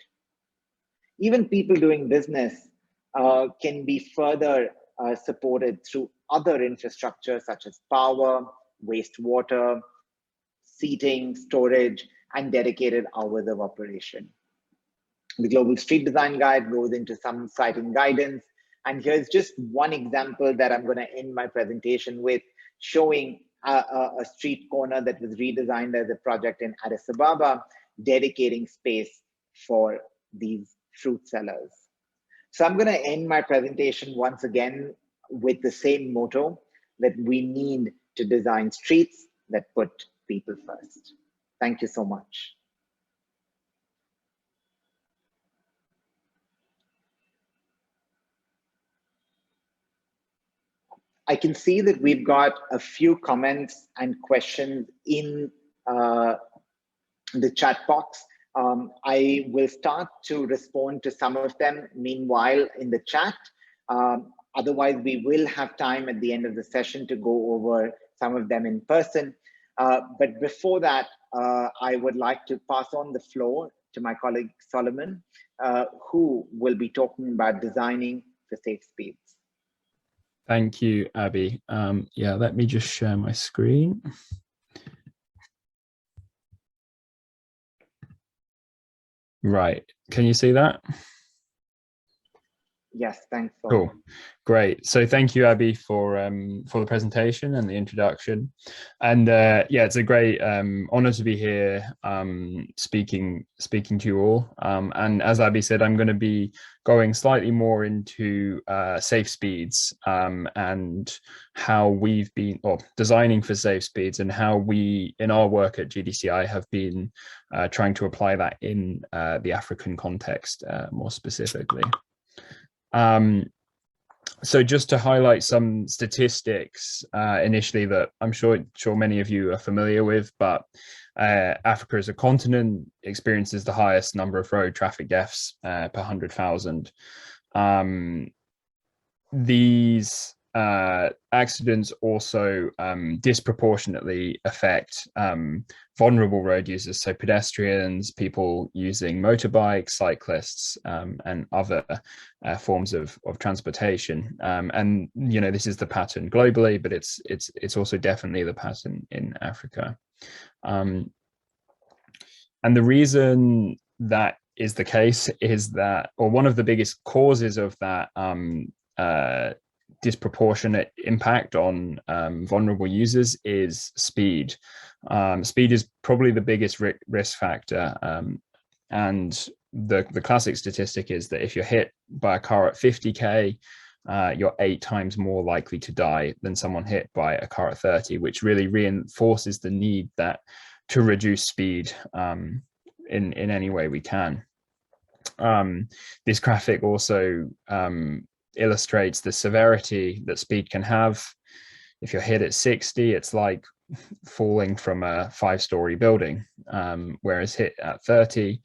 Even people doing business can be further supported through other infrastructure such as power, wastewater, seating, storage, and dedicated hours of operation. The Global Street Design Guide goes into some siting guidance. And here's just one example that I'm going to end my presentation with, showing a street corner that was redesigned as a project in Addis Ababa, dedicating space for these fruit sellers. So I'm going to end my presentation once again with the same motto, that we need to design streets that put people first. Thank you so much. I can see that we've got a few comments and questions in the chat box. I will start to respond to some of them meanwhile in the chat. Otherwise, we will have time at the end of the session to go over some of them in person. But before that, I would like to pass on the floor to my colleague Solomon, who will be talking about designing for safe speeds. Thank you, Abby. Yeah, let me just share my screen. Right, can you see that? Yes, thanks. Cool, great. So thank you, Abby, for the presentation and the introduction. And yeah, it's a great honor to be here speaking to you all. And as Abby said, I'm going to be going slightly more into safe speeds and how we've been designing for safe speeds, and how we, in our work at GDCI, have been trying to apply that in the African context more specifically. So just to highlight some statistics initially that I'm sure many of you are familiar with, but Africa as a continent experiences the highest number of road traffic deaths per 100,000. these accidents also disproportionately affect vulnerable road users, so pedestrians, people using motorbikes, cyclists, and other forms of transportation. And this is the pattern globally, but it's also definitely the pattern in Africa. And the reason that is the case is that, or one of the biggest causes of that disproportionate impact on vulnerable users is speed. Speed is probably the biggest risk factor, and the classic statistic is that if you're hit by a car at 50k, you're 8 times more likely to die than someone hit by a car at 30, which really reinforces the need to reduce speed in any way we can. This graphic also illustrates the severity that speed can have. If you're hit at 60, it's like falling from a 5-story building, whereas hit at 30,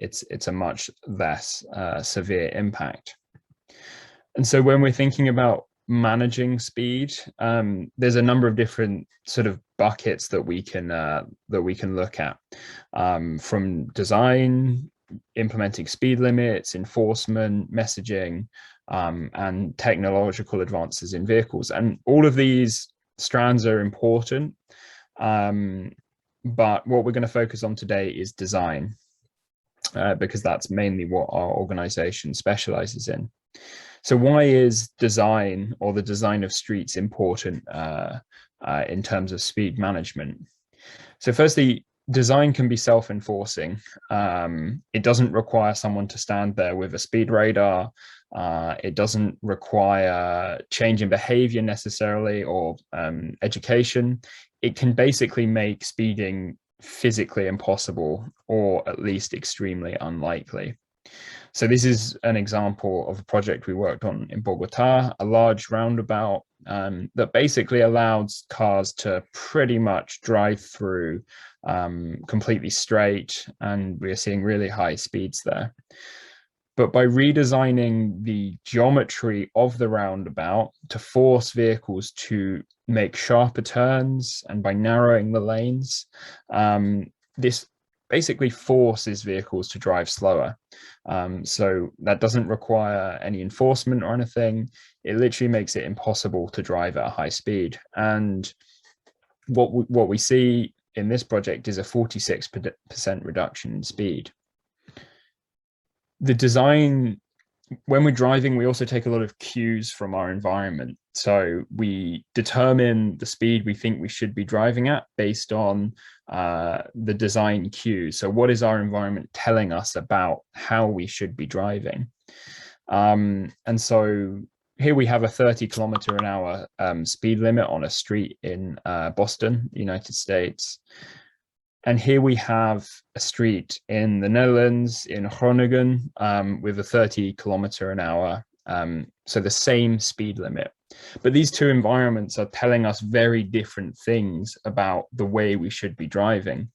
it's a much less severe impact. And so when we're thinking about managing speed, there's a number of different sort of buckets that we can look at, from design, implementing speed limits, enforcement, messaging, and technological advances in vehicles. And all of these strands are important, but what we're going to focus on today is design, because that's mainly what our organization specializes in. So why is design, or the design of streets, important in terms of speed management? So firstly, design can be self-enforcing. It doesn't require someone to stand there with a speed radar. It doesn't require change in behavior necessarily, or education. It can basically make speeding physically impossible, or at least extremely unlikely. So this is an example of a project we worked on in Bogota, a large roundabout that basically allowed cars to pretty much drive through completely straight, and we're seeing really high speeds there. But by redesigning the geometry of the roundabout to force vehicles to make sharper turns, and by narrowing the lanes, this basically forces vehicles to drive slower. So that doesn't require any enforcement or anything. It literally makes it impossible to drive at a high speed. And what we see in this project is a 46% reduction in speed. The design, when we're driving, we also take a lot of cues from our environment. So we determine the speed we think we should be driving at based on the design cues. So what is our environment telling us about how we should be driving? And so here we have a 30km/h speed limit on a street in Boston, United States. And here we have a street in the Netherlands, in Groningen, with a 30km/h, so the same speed limit. But these two environments are telling us very different things about the way we should be driving.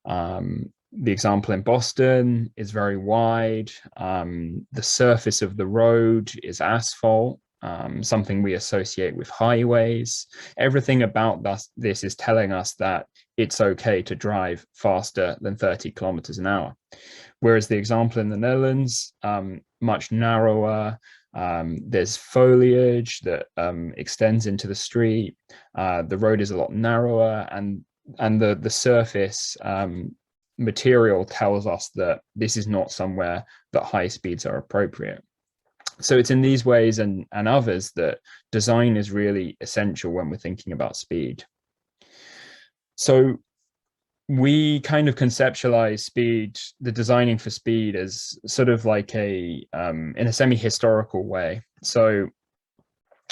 The example in Boston is very wide. The surface of the road is asphalt, something we associate with highways. Everything about this is telling us that it's okay to drive faster than 30km/h. Whereas the example in the Netherlands, much narrower. There's foliage that extends into the street. The road is a lot narrower, and the surface material tells us that this is not somewhere that high speeds are appropriate. So it's in these ways and others that design is really essential when we're thinking about speed. So we kind of conceptualize speed, the designing for speed, as sort of like in a semi-historical way. So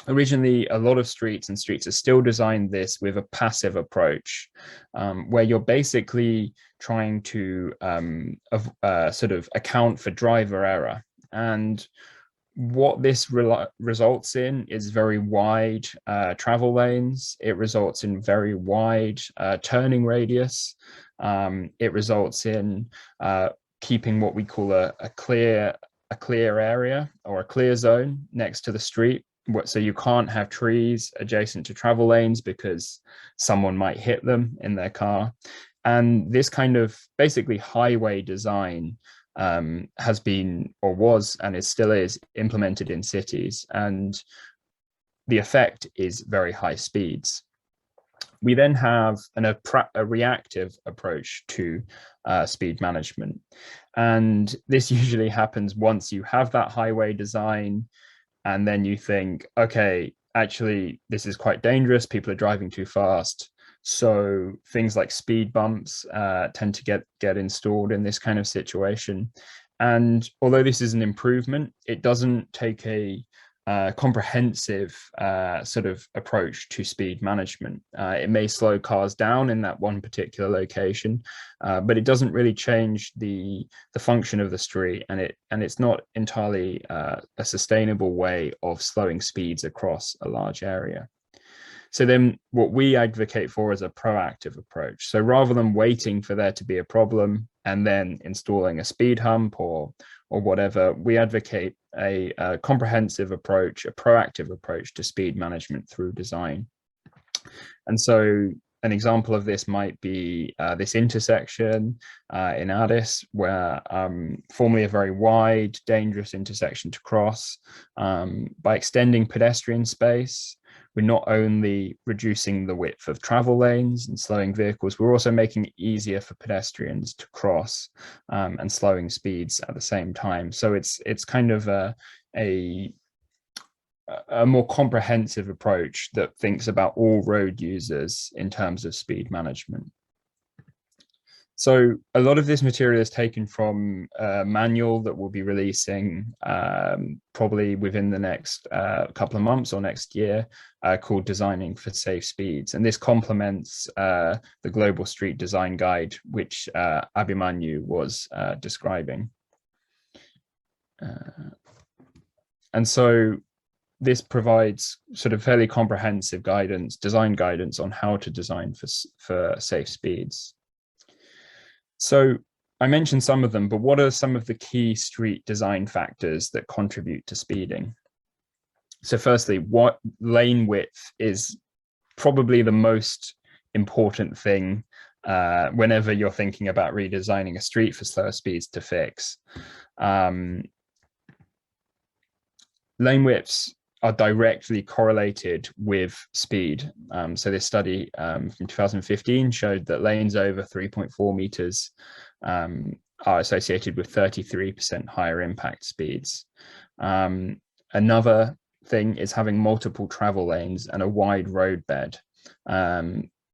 originally, a lot of streets are still designed this with a passive approach, where you're basically trying to sort of account for driver error. And what this results in is very wide travel lanes. It results in very wide turning radius. It results in keeping what we call a clear area, or a clear zone next to the street, so you can't have trees adjacent to travel lanes because someone might hit them in their car. And this kind of basically highway design has been, or was, and it still is, implemented in cities. And the effect is very high speeds. We then have a reactive approach to speed management. And this usually happens once you have that highway design, and then you think, okay, actually, this is quite dangerous. People are driving too fast. So things like speed bumps tend to get installed in this kind of situation. And although this is an improvement, it doesn't take a comprehensive sort of approach to speed management. It may slow cars down in that one particular location, but it doesn't really change the function of the street, and it's not entirely a sustainable way of slowing speeds across a large area. So then what we advocate for is a proactive approach. So rather than waiting for there to be a problem and then installing a speed hump or whatever, we advocate a comprehensive approach, a proactive approach to speed management through design. And so an example of this might be this intersection in Addis, where formerly a very wide, dangerous intersection to cross. By extending pedestrian space, we're not only reducing the width of travel lanes and slowing vehicles, we're also making it easier for pedestrians to cross and slowing speeds at the same time. So it's kind of a more comprehensive approach that thinks about all road users in terms of speed management. So a lot of this material is taken from a manual that we'll be releasing probably within the next couple of months or next year, called Designing for Safe Speeds. And this complements the Global Street Design Guide, which Abhimanyu was describing. And so this provides sort of fairly comprehensive guidance, design guidance on how to design for safe speeds. So I mentioned some of them, but what are some of the key street design factors that contribute to speeding? So firstly, what lane width is probably the most important thing whenever you're thinking about redesigning a street for slower speeds to fix. Lane widths are directly correlated with speed. So this study from 2015 showed that lanes over 3.4 meters are associated with 33% higher impact speeds. Another thing is having multiple travel lanes and a wide road bed.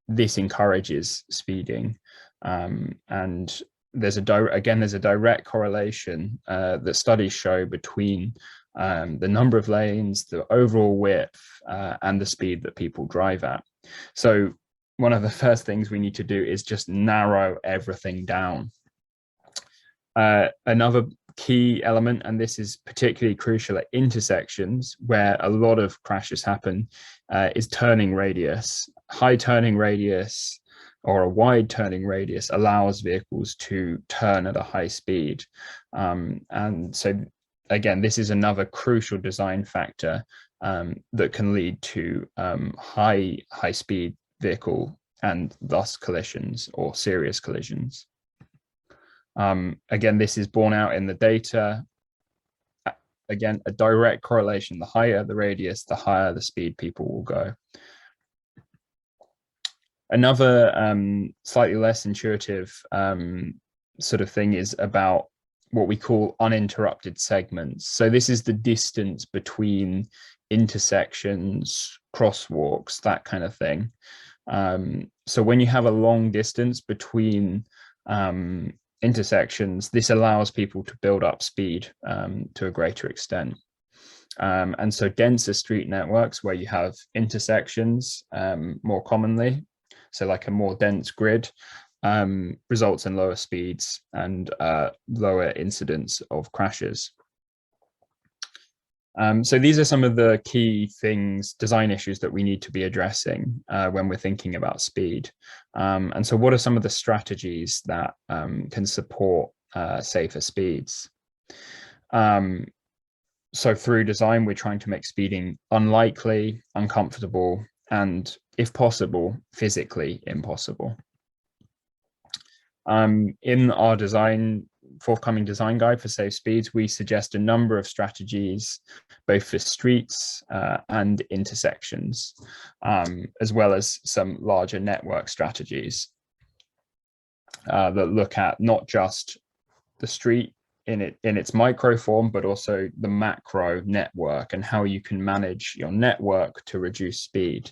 This encourages speeding. And there's a direct correlation that studies show between the number of lanes, the overall width, and the speed that people drive at. So one of the first things we need to do is just narrow everything down. Another key element, and this is particularly crucial at intersections where a lot of crashes happen, is turning radius. High turning radius or a wide turning radius allows vehicles to turn at a high speed. And so again, this is another crucial design factor that can lead to high speed vehicle and thus collisions or serious collisions. Again, this is borne out in the data. Again, a direct correlation: the higher the radius, the higher the speed people will go. Another slightly less intuitive sort of thing is about what we call uninterrupted segments. So this is the distance between intersections, crosswalks, that kind of thing. So when you have a long distance between intersections, this allows people to build up speed to a greater extent. And so denser street networks where you have intersections more commonly, so like a more dense grid, results in lower speeds and lower incidence of crashes. So these are some of the key things, design issues that we need to be addressing when we're thinking about speed. And so what are some of the strategies that can support safer speeds? So through design, we're trying to make speeding unlikely, uncomfortable, and if possible, physically impossible. In our forthcoming design guide for safe speeds, we suggest a number of strategies, both for streets and intersections, as well as some larger network strategies that look at not just the street in its micro form, but also the macro network and how you can manage your network to reduce speed.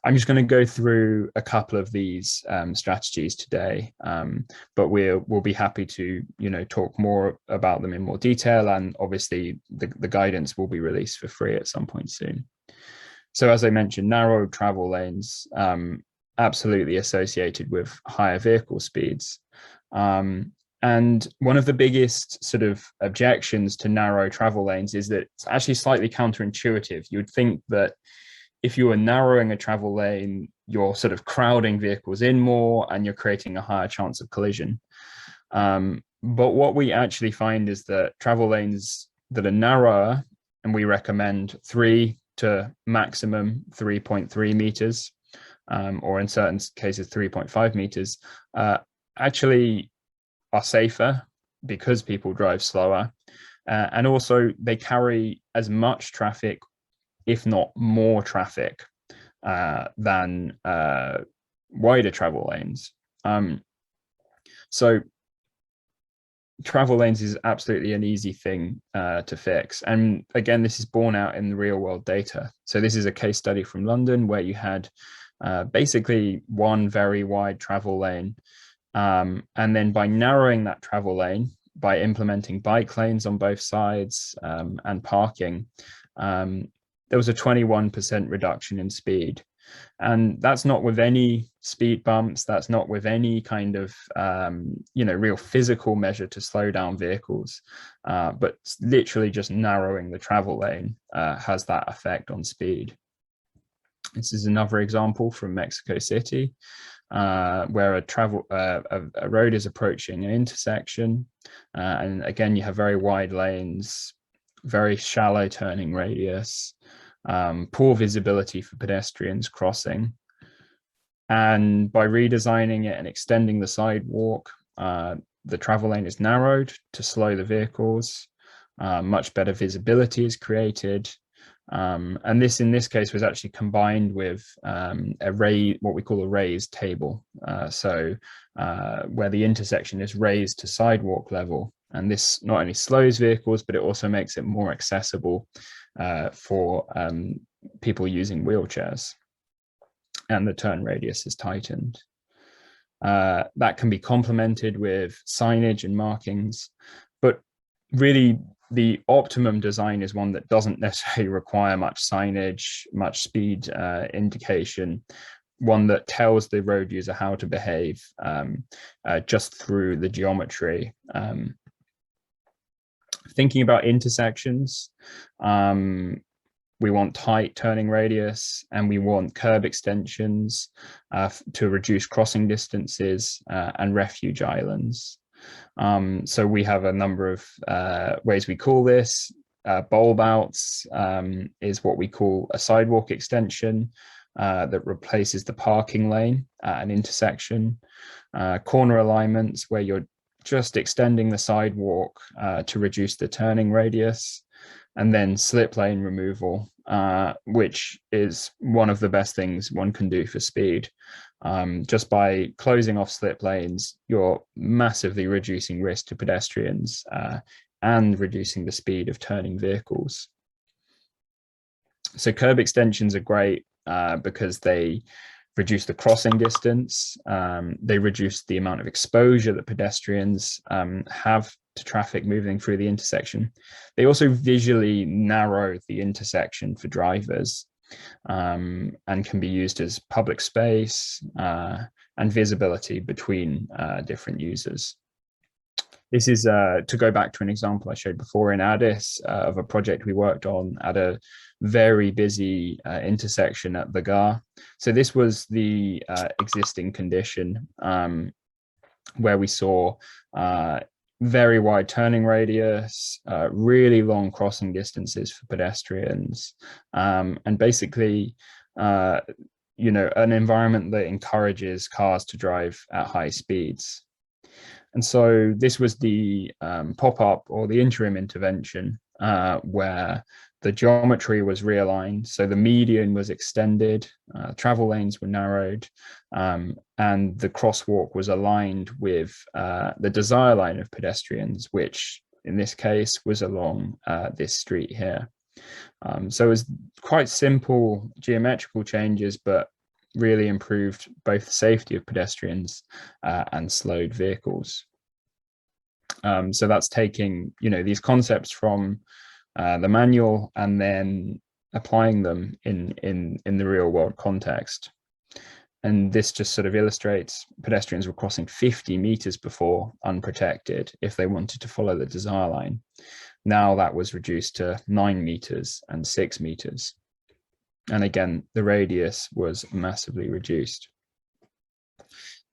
I'm just going to go through a couple of these strategies today, but we'll be happy to talk more about them in more detail, and obviously the guidance will be released for free at some point soon. So as I mentioned, narrow travel lanes absolutely associated with higher vehicle speeds. And one of the biggest sort of objections to narrow travel lanes is that it's actually slightly counterintuitive. You would think that if you are narrowing a travel lane, you're sort of crowding vehicles in more and you're creating a higher chance of collision. But what we actually find is that travel lanes that are narrower, and we recommend 3 to maximum 3.3 meters, or in certain cases 3.5 meters, actually are safer because people drive slower, and also they carry as much traffic, if not more traffic, than wider travel lanes. So travel lanes is absolutely an easy thing to fix. And again, this is borne out in the real world data. So this is a case study from London where you had basically one very wide travel lane. And then by narrowing that travel lane, by implementing bike lanes on both sides and parking, there was a 21% reduction in speed. And that's not with any speed bumps. That's not with any kind of, real physical measure to slow down vehicles, but literally just narrowing the travel lane has that effect on speed. This is another example from Mexico City, where a road is approaching an intersection. And again, you have very wide lanes, very shallow turning radius, poor visibility for pedestrians crossing. And by redesigning it and extending the sidewalk, the travel lane is narrowed to slow the vehicles. Much better visibility is created. And this, in this case, was actually combined with what we call a raised table. Where the intersection is raised to sidewalk level. And this not only slows vehicles, but it also makes it more accessible for people using wheelchairs. And the turn radius is tightened. That can be complemented with signage and markings, but really the optimum design is one that doesn't necessarily require much signage, much speed indication, one that tells the road user how to behave just through the geometry. Thinking about intersections, we want tight turning radius, and we want curb extensions to reduce crossing distances and refuge islands. So we have a number of ways we call this. Bulb outs is what we call a sidewalk extension that replaces the parking lane at an intersection. Corner alignments, where you're just extending the sidewalk to reduce the turning radius. And then slip lane removal, which is one of the best things one can do for speed. Just by closing off slip lanes, you're massively reducing risk to pedestrians and reducing the speed of turning vehicles. So curb extensions are great because they reduce the crossing distance, they reduce the amount of exposure that pedestrians have to traffic moving through the intersection. They also visually narrow the intersection for drivers and can be used as public space and visibility between different users. This is to go back to an example I showed before in Addis of a project we worked on at a very busy intersection at the GAR. So this was the existing condition where we saw very wide turning radius, really long crossing distances for pedestrians, and basically, you know, an environment that encourages cars to drive at high speeds. And so this was the pop-up or the interim intervention where the geometry was realigned. So the median was extended, travel lanes were narrowed, and the crosswalk was aligned with the desire line of pedestrians, which in this case was along this street here. So it was quite simple geometrical changes, but really improved both the safety of pedestrians and slowed vehicles. So that's taking, you know, these concepts from the manual and then applying them in the real world context. And this just sort of illustrates pedestrians were crossing 50 meters before unprotected if they wanted to follow the desire line. Now that was reduced to 9 meters and 6 meters. And again, the radius was massively reduced.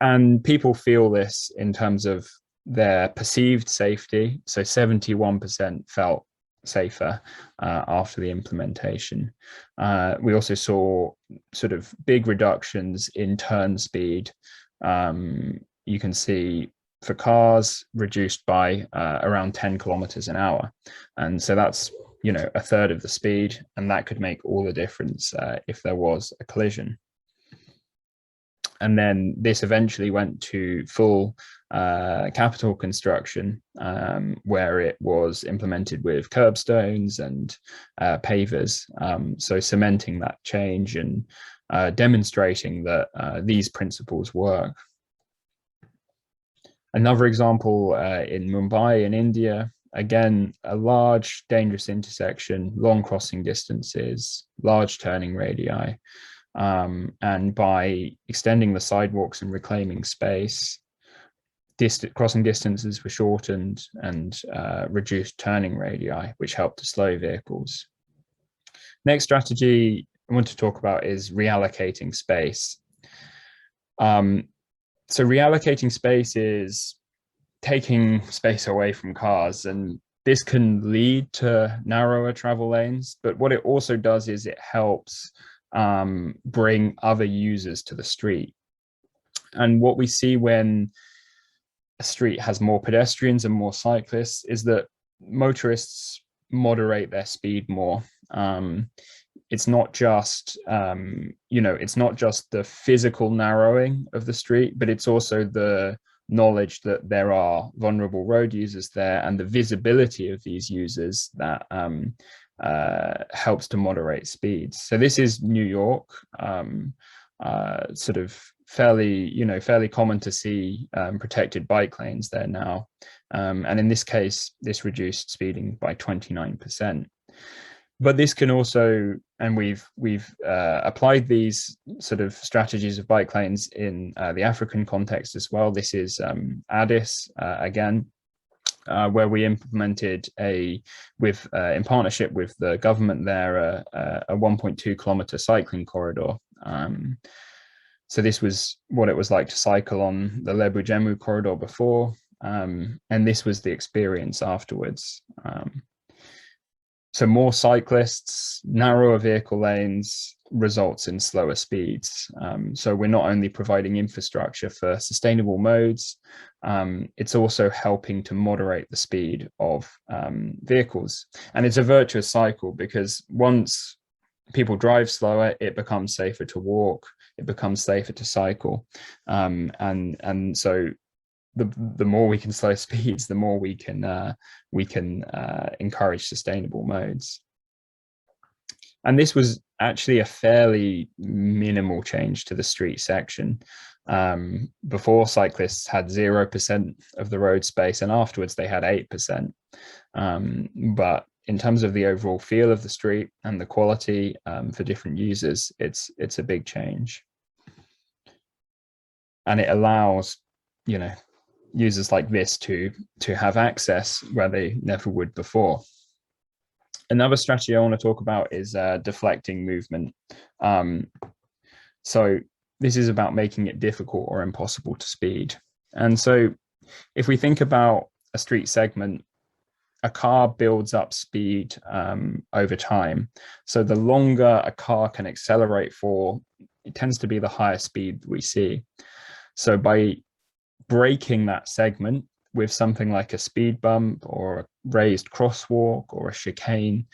And people feel this in terms of their perceived safety. So 71% felt safer after the implementation. We also saw sort of big reductions in turn speed. You can see for cars reduced by around 10 kilometers an hour. And so that's, you know, a third of the speed, and that could make all the difference if there was a collision. And then this eventually went to full capital construction, where it was implemented with curbstones and pavers. So cementing that change and demonstrating that these principles work. Another example in Mumbai in India, again, a large dangerous intersection, long crossing distances, large turning radii. And by extending the sidewalks and reclaiming space, crossing distances were shortened and reduced turning radii, which helped to slow vehicles. Next strategy I want to talk about is reallocating space. So reallocating space is taking space away from cars, and this can lead to narrower travel lanes, but what it also does is it helps bring other users to the street. And what we see when a street has more pedestrians and more cyclists is that motorists moderate their speed more. It's not just, you know, it's not just the physical narrowing of the street, but it's also the knowledge that there are vulnerable road users there, and the visibility of these users that helps to moderate speeds. So this is New York, sort of fairly common to see protected bike lanes there now. And in this case, this reduced speeding by 29%. But this can also, and we've applied these sort of strategies of bike lanes in the African context as well. This is Addis again, where we implemented in partnership with the government there, a 1.2 kilometer cycling corridor. So this was what it was like to cycle on the Lebu Jemu corridor before, and this was the experience afterwards. So more cyclists, narrower vehicle lanes results in slower speeds. So we're not only providing infrastructure for sustainable modes, it's also helping to moderate the speed of vehicles. And it's a virtuous cycle, because once people drive slower, it becomes safer to walk, it becomes safer to cycle. And so the more we can slow speeds, the more we can encourage sustainable modes. And this was actually a fairly minimal change to the street section. Before, cyclists had 0% of the road space, and afterwards they had 8%. But in terms of the overall feel of the street and the quality for different users, it's a big change. And it allows, you know, users like this to have access where they never would before. Another strategy I want to talk about is deflecting movement. So this is about making it difficult or impossible to speed. And so if we think about a street segment, a car builds up speed over time. So the longer a car can accelerate for, it tends to be the higher speed we see. So by breaking that segment with something like a speed bump or a raised crosswalk or a chicane,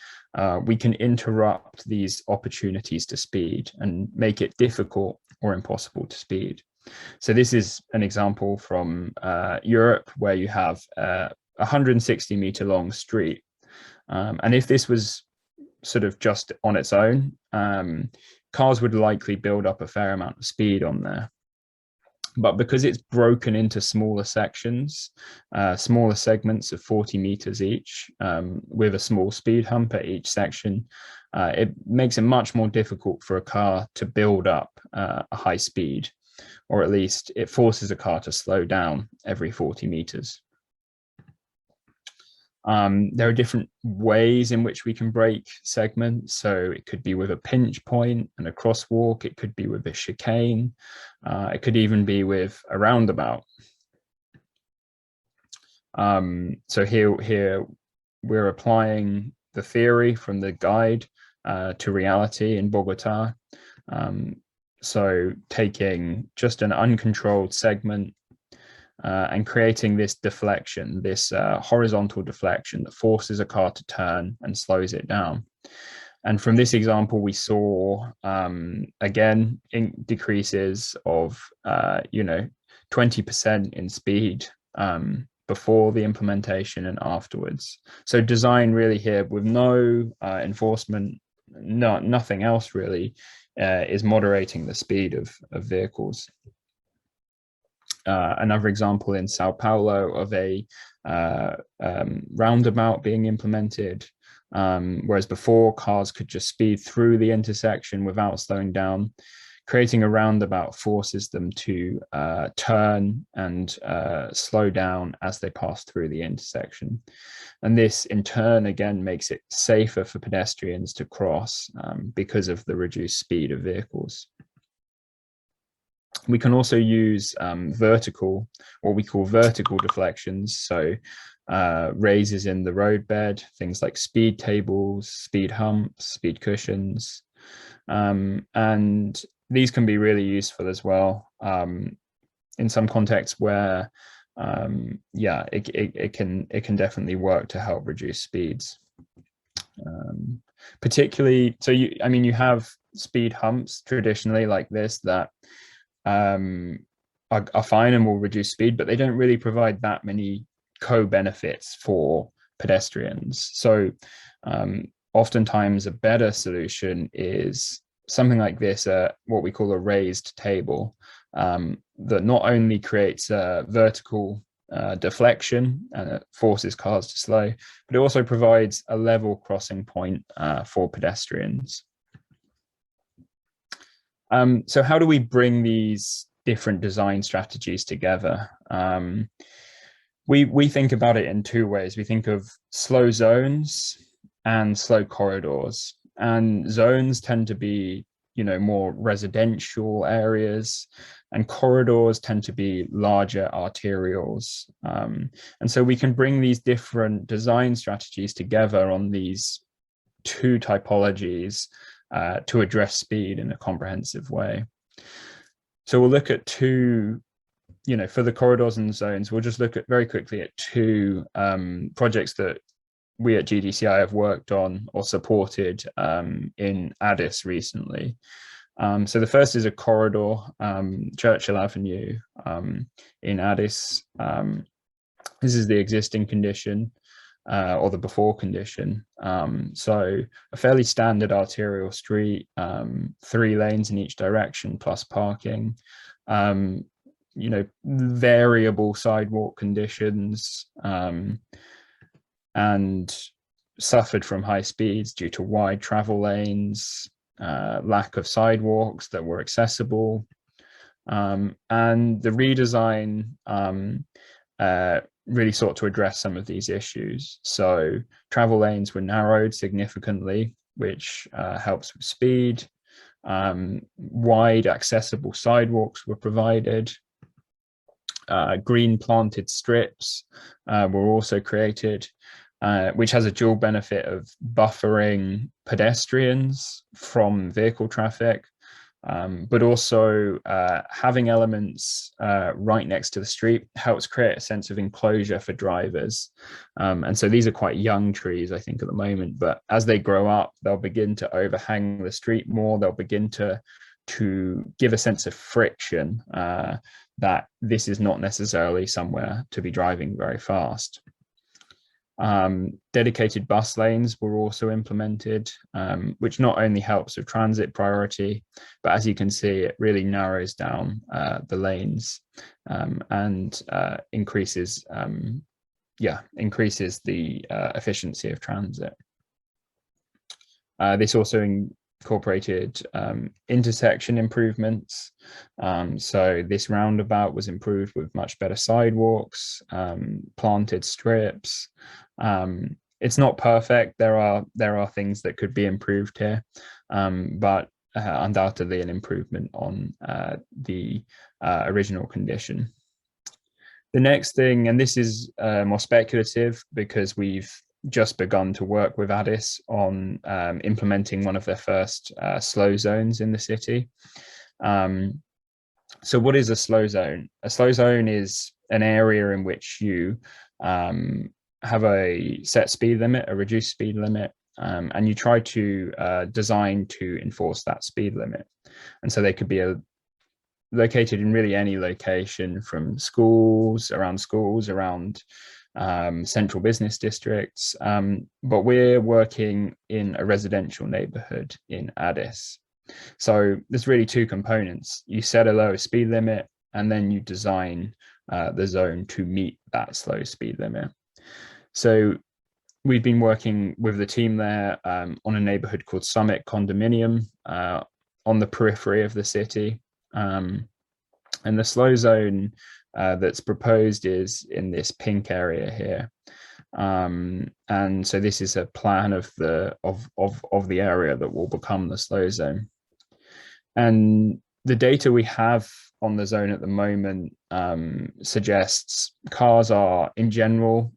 we can interrupt these opportunities to speed and make it difficult or impossible to speed. So this is an example from Europe, where you have 160-meter long street. And if this was sort of just on its own, cars would likely build up a fair amount of speed on there. But because it's broken into smaller sections, smaller segments of 40 meters each, with a small speed hump at each section, it makes it much more difficult for a car to build up a high speed, or at least it forces a car to slow down every 40 meters. There are different ways in which we can break segments. So it could be with a pinch point and a crosswalk. It could be with a chicane. It could even be with a roundabout. So here we're applying the theory from the guide to reality in Bogota. So taking just an uncontrolled segment and creating this deflection, this horizontal deflection that forces a car to turn and slows it down. And from this example, we saw, again, decreases of, 20% in speed before the implementation and afterwards. So design really here with no enforcement, nothing else really, is moderating the speed of vehicles. Another example in Sao Paulo of a roundabout being implemented, whereas before cars could just speed through the intersection without slowing down. Creating a roundabout forces them to turn and slow down as they pass through the intersection. And this in turn, again, makes it safer for pedestrians to cross because of the reduced speed of vehicles. We can also use vertical, what we call vertical deflections. So raises in the roadbed, things like speed tables, speed humps, speed cushions. And these can be really useful as well in some contexts where, it can definitely work to help reduce speeds. Particularly, so you have speed humps traditionally like this that are fine and will reduce speed, but they don't really provide that many co-benefits for pedestrians. So oftentimes a better solution is something like this, what we call a raised table, that not only creates a vertical deflection and it forces cars to slow, but it also provides a level crossing point for pedestrians. So how do we bring these different design strategies together? We think about it in two ways. We think of slow zones and slow corridors, and zones tend to be, more residential areas, and corridors tend to be larger arterials. And so we can bring these different design strategies together on these two typologies to address speed in a comprehensive way. So we'll look at two, for the corridors and zones, we'll just look at very quickly at two projects that we at GDCI have worked on or supported in Addis recently. So the first is a corridor, Churchill Avenue in Addis. This is the existing condition. Or the before condition. So a fairly standard arterial street, 3 lanes in each direction plus parking, variable sidewalk conditions, and suffered from high speeds due to wide travel lanes, lack of sidewalks that were accessible. And the redesign really sought to address some of these issues. So travel lanes were narrowed significantly, which helps with speed. Wide accessible sidewalks were provided. Green planted strips were also created, which has a dual benefit of buffering pedestrians from vehicle traffic, but also having elements right next to the street helps create a sense of enclosure for drivers. And so these are quite young trees, I think, at the moment, but as they grow up, they'll begin to overhang the street more. They'll begin to give a sense of friction that this is not necessarily somewhere to be driving very fast. Dedicated bus lanes were also implemented, which not only helps with transit priority, but as you can see, it really narrows down the lanes and increases the efficiency of transit. This also incorporated intersection improvements. So this roundabout was improved with much better sidewalks, planted strips. It's not perfect. There are things that could be improved here, but undoubtedly an improvement on the original condition. The next thing, and this is more speculative because we've just begun to work with Addis on implementing one of their first slow zones in the city. So what is a slow zone? A slow zone is an area in which you have a set speed limit, a reduced speed limit, and you try to design to enforce that speed limit. And so they could be located in really any location, from schools, around central business districts, but we're working in a residential neighborhood in Addis. So there's really two components. You set a lower speed limit, and then you design the zone to meet that slow speed limit. So we've been working with the team there on a neighborhood called Summit Condominium on the periphery of the city. And the slow zone that's proposed is in this pink area here. And so this is a plan of the area that will become the slow zone. And the data we have on the zone at the moment suggests cars are in general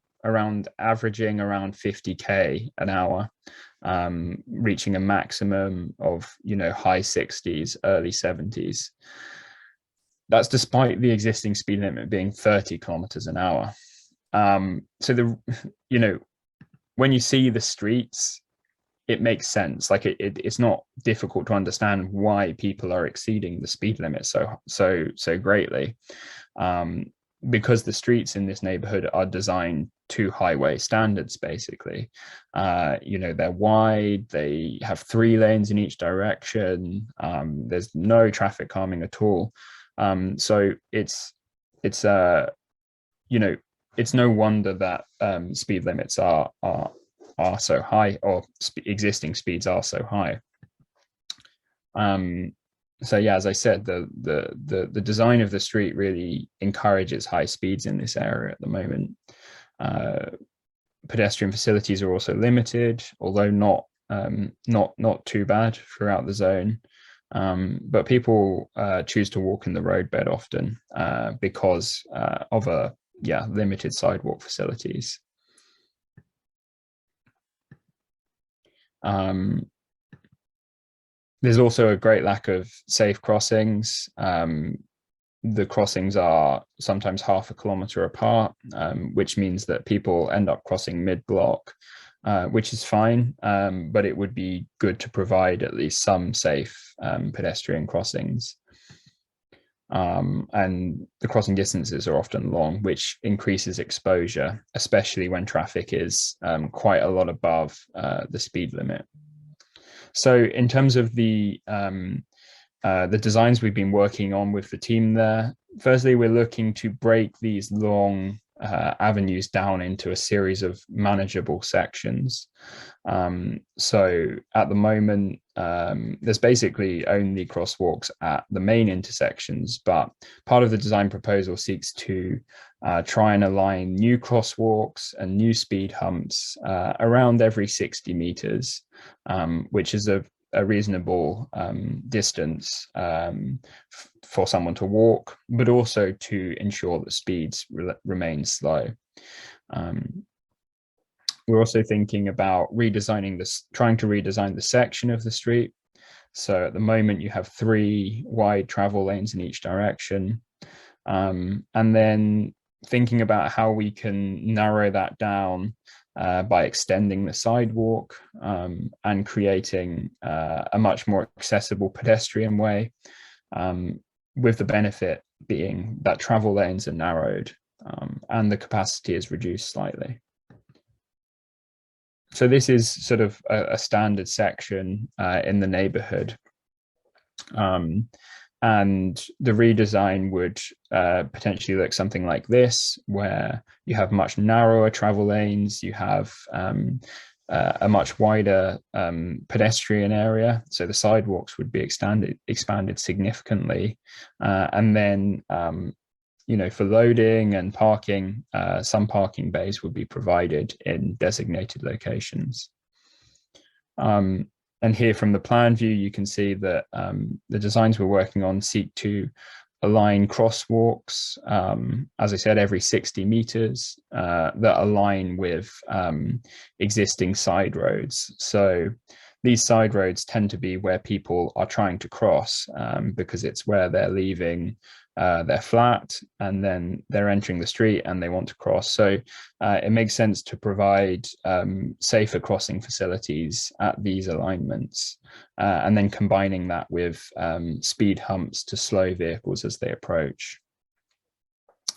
averaging around 50k an hour, reaching a maximum of high 60s, early 70s. That's despite the existing speed limit being 30 kilometers an hour. So when you see the streets, it makes sense. Like it's not difficult to understand why people are exceeding the speed limit so greatly, because the streets in this neighborhood are designed to highway standards. Basically, they're wide. They have 3 lanes in each direction. There's no traffic calming at all. So it's no wonder that speed limits are so high, or existing speeds are so high. So yeah, as I said, the design of the street really encourages high speeds in this area at the moment. Pedestrian facilities are also limited, although not too bad throughout the zone. But people choose to walk in the roadbed often because of limited sidewalk facilities. There's also a great lack of safe crossings. The crossings are sometimes half a kilometer apart, which means that people end up crossing mid-block, which is fine, but it would be good to provide at least some safe pedestrian crossings. And the crossing distances are often long, which increases exposure, especially when traffic is quite a lot above the speed limit. So in terms of the designs we've been working on with the team there, firstly, we're looking to break these long avenues down into a series of manageable sections. So at the moment, there's basically only crosswalks at the main intersections, but part of the design proposal seeks to try and align new crosswalks and new speed humps around every 60 meters, which is a a reasonable distance for someone to walk, but also to ensure that speeds remain slow. We're also thinking about trying to redesign the section of the street. So at the moment you have 3 wide travel lanes in each direction. And then thinking about how we can narrow that down by extending the sidewalk and creating a much more accessible pedestrian way, with the benefit being that travel lanes are narrowed and the capacity is reduced slightly. So this is sort of a standard section in the neighborhood. And the redesign would potentially look something like this, where you have much narrower travel lanes, you have a much wider pedestrian area, so the sidewalks would be expanded significantly, and then you know, for loading and parking, some parking bays would be provided in designated locations. And here from the plan view, you can see that the designs we're working on seek to align crosswalks, as I said, every 60 meters that align with existing side roads. So these side roads tend to be where people are trying to cross because it's where they're leaving their flat and then they're entering the street and they want to cross. So it makes sense to provide safer crossing facilities at these alignments and then combining that with speed humps to slow vehicles as they approach.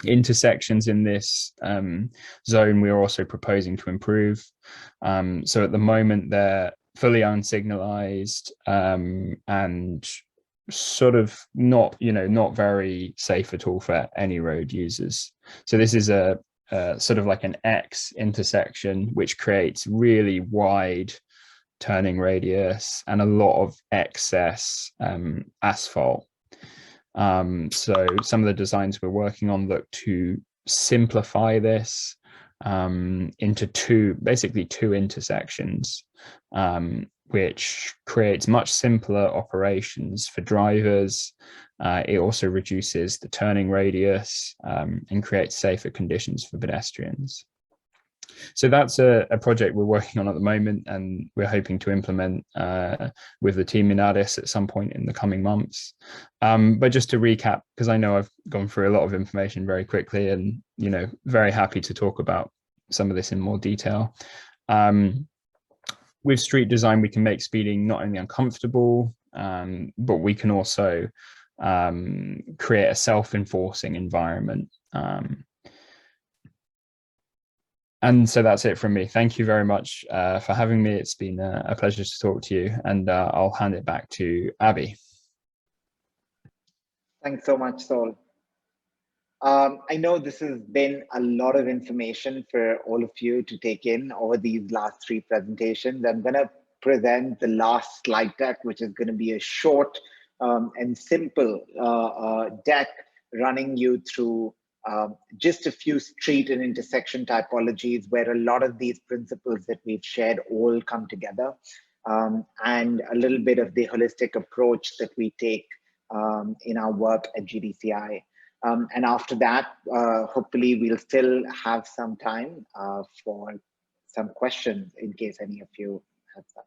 Intersections in this zone we're also proposing to improve. So at the moment they're fully unsignalized and sort of not very safe at all for any road users. So this is a sort of like an X intersection which creates really wide turning radius and a lot of excess asphalt. So some of the designs we're working on look to simplify this into basically two intersections, which creates much simpler operations for drivers. It also reduces the turning radius and creates safer conditions for pedestrians. So that's a project we're working on at the moment, and we're hoping to implement with the team in Addis at some point in the coming months. But just to recap, because I know I've gone through a lot of information very quickly, and very happy to talk about some of this in more detail. With street design, we can make speeding not only uncomfortable, but we can also create a self-enforcing environment. And so that's it from me. Thank you very much for having me. It's been a pleasure to talk to you, and I'll hand it back to Abby. Thanks so much, Saul. I know this has been a lot of information for all of you to take in over these last three presentations. I'm going to present the last slide deck, which is going to be a short and simple deck running you through just a few street and intersection typologies where a lot of these principles that we've shared all come together, and a little bit of the holistic approach that we take in our work at GDCI. And after that, hopefully we'll still have some time for some questions in case any of you have some.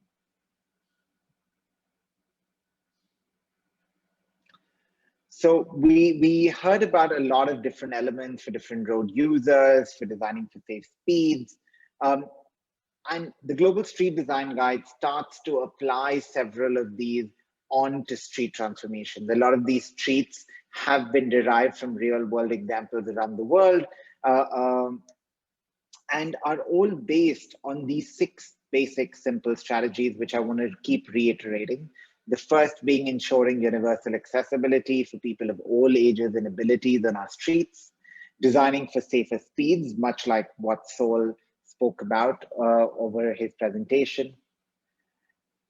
So we heard about a lot of different elements for different road users, for designing for safe speeds. And the Global Street Design Guide starts to apply several of these onto street transformation. A lot of these streets have been derived from real world examples around the world and are all based on these 6 basic simple strategies, which I want to keep reiterating. The first being ensuring universal accessibility for people of all ages and abilities on our streets, designing for safer speeds, much like what Saul spoke about over his presentation.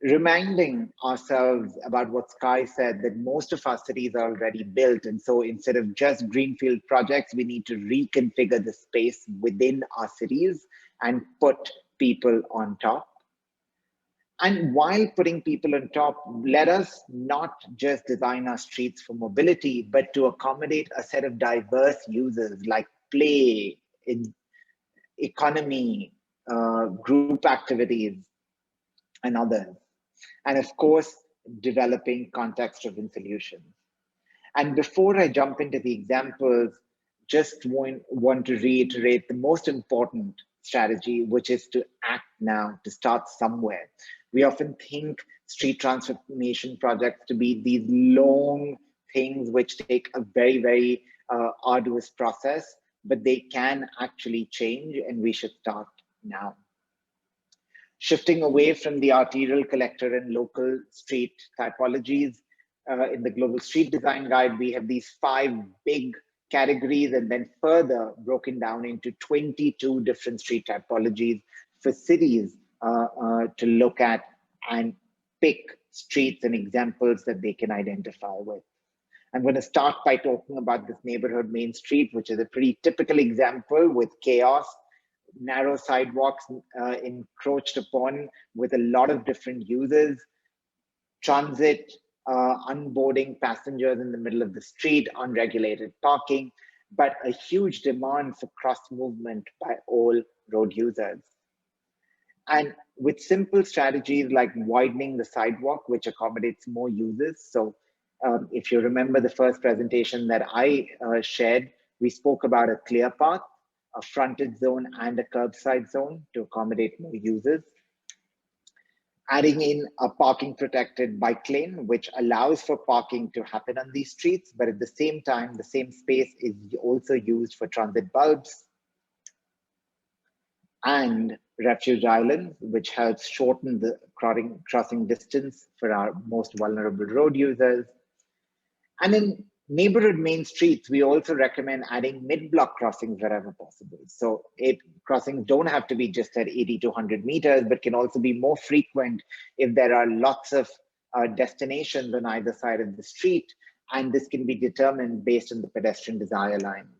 Reminding ourselves about what Sky said, that most of our cities are already built. And so instead of just greenfield projects, we need to reconfigure the space within our cities and put people on top. And while putting people on top, let us not just design our streets for mobility, but to accommodate a set of diverse users like play, economy, group activities, and others. And of course, developing context-driven solutions. And before I jump into the examples, just want to reiterate the most important strategy, which is to act now, to start somewhere. We often think street transformation projects to be these long things which take a very, very arduous process, but they can actually change, and we should start now. Shifting away from the arterial collector and local street typologies, in the Global Street Design Guide, we have these 5 big categories, and then further broken down into 22 different street typologies for cities to look at and pick streets and examples that they can identify with. I'm going to start by talking about this neighborhood main street, which is a pretty typical example with chaos, narrow sidewalks encroached upon with a lot of different users, transit, unboarding passengers in the middle of the street, unregulated parking, but a huge demand for cross movement by all road users. And with simple strategies like widening the sidewalk, which accommodates more users. So if you remember the first presentation that I shared, we spoke about a clear path, a frontage zone, and a curbside zone to accommodate more users. Adding in a parking protected bike lane, which allows for parking to happen on these streets, but at the same time, the same space is also used for transit bulbs. And refuge islands, which helps shorten the crossing distance for our most vulnerable road users. And in neighborhood main streets, we also recommend adding mid-block crossings wherever possible. So crossings don't have to be just at 80 to 100 meters, but can also be more frequent if there are lots of destinations on either side of the street. And this can be determined based on the pedestrian desire lines.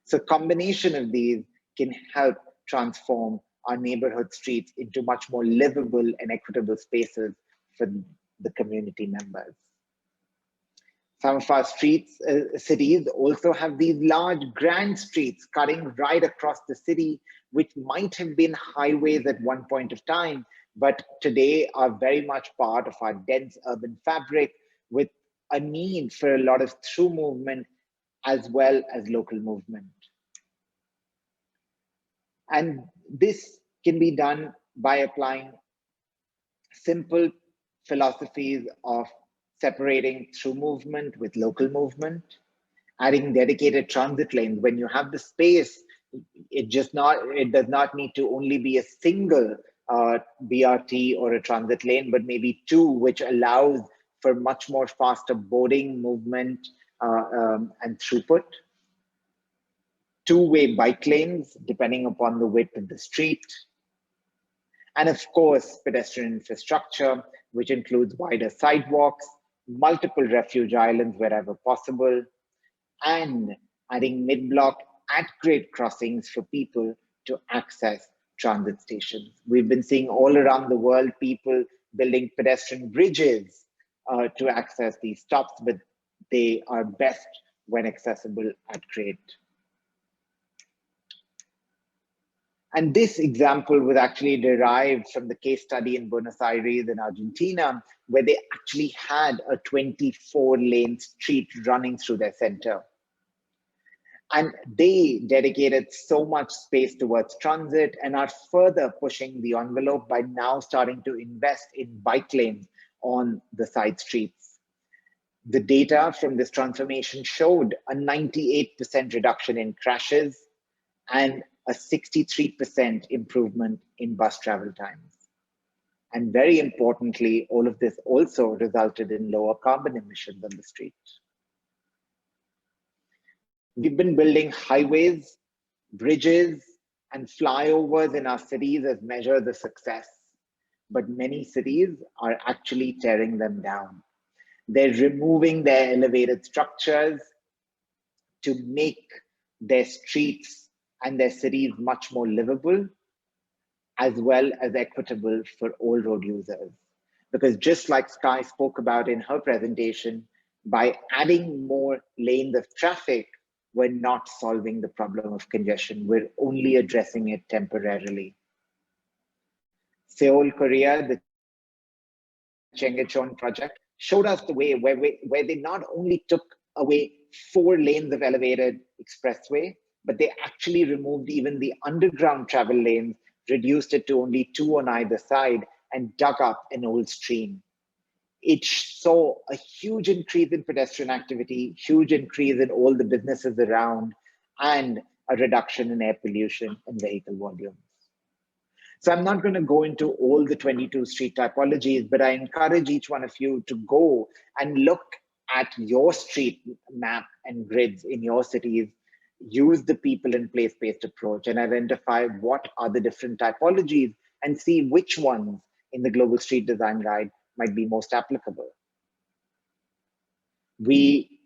So combination of these can help transform our neighborhood streets into much more livable and equitable spaces for the community members. Some of our cities also have these large grand streets cutting right across the city, which might have been highways at one point of time, but today are very much part of our dense urban fabric with a need for a lot of through movement as well as local movement. And this can be done by applying simple philosophies of separating through movement with local movement, adding dedicated transit lanes. When you have the space, it does not need to only be a single BRT or a transit lane, but maybe 2, which allows for much more faster boarding, movement, and throughput. 2-way bike lanes, depending upon the width of the street. And of course, pedestrian infrastructure, which includes wider sidewalks, multiple refuge islands wherever possible, and adding mid-block at-grade crossings for people to access transit stations. We've been seeing all around the world people building pedestrian bridges to access these stops, but they are best when accessible at grade. And this example was actually derived from the case study in Buenos Aires in Argentina, where they actually had a 24-lane street running through their center. And they dedicated so much space towards transit and are further pushing the envelope by now starting to invest in bike lanes on the side streets. The data from this transformation showed a 98% reduction in crashes and a 63% improvement in bus travel times. And very importantly, all of this also resulted in lower carbon emissions on the street. We've been building highways, bridges, and flyovers in our cities as measures of success, but many cities are actually tearing them down. They're removing their elevated structures to make their streets and their cities much more livable. as well as equitable for all road users. Because just like Sky spoke about in her presentation, by adding more lanes of traffic, we're not solving the problem of congestion. We're only addressing it temporarily. Seoul, Korea, the Cheongcheon project showed us the way where they not only took away 4 lanes of elevated expressway, but they actually removed even the underground travel lanes, reduced it to only 2 on either side, and dug up an old stream. It saw a huge increase in pedestrian activity, huge increase in all the businesses around, and a reduction in air pollution and vehicle volumes. So I'm not going to go into all the 22 street typologies, but I encourage each one of you to go and look at your street map and grids in your cities, use the people and place-based approach, and identify what are the different typologies and see which ones in the Global Street Design Guide might be most applicable. We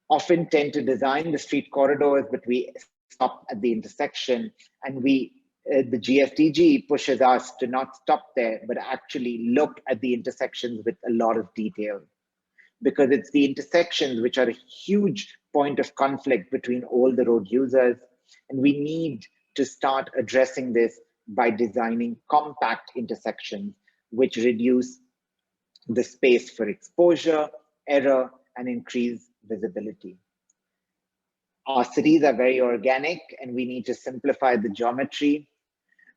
often tend to design the street corridors, but we stop at the intersection, and the GSDG pushes us to not stop there, but actually look at the intersections with a lot of detail, because it's the intersections which are a huge point of conflict between all the road users. And we need to start addressing this by designing compact intersections, which reduce the space for exposure, error, and increase visibility. Our cities are very organic, and we need to simplify the geometry.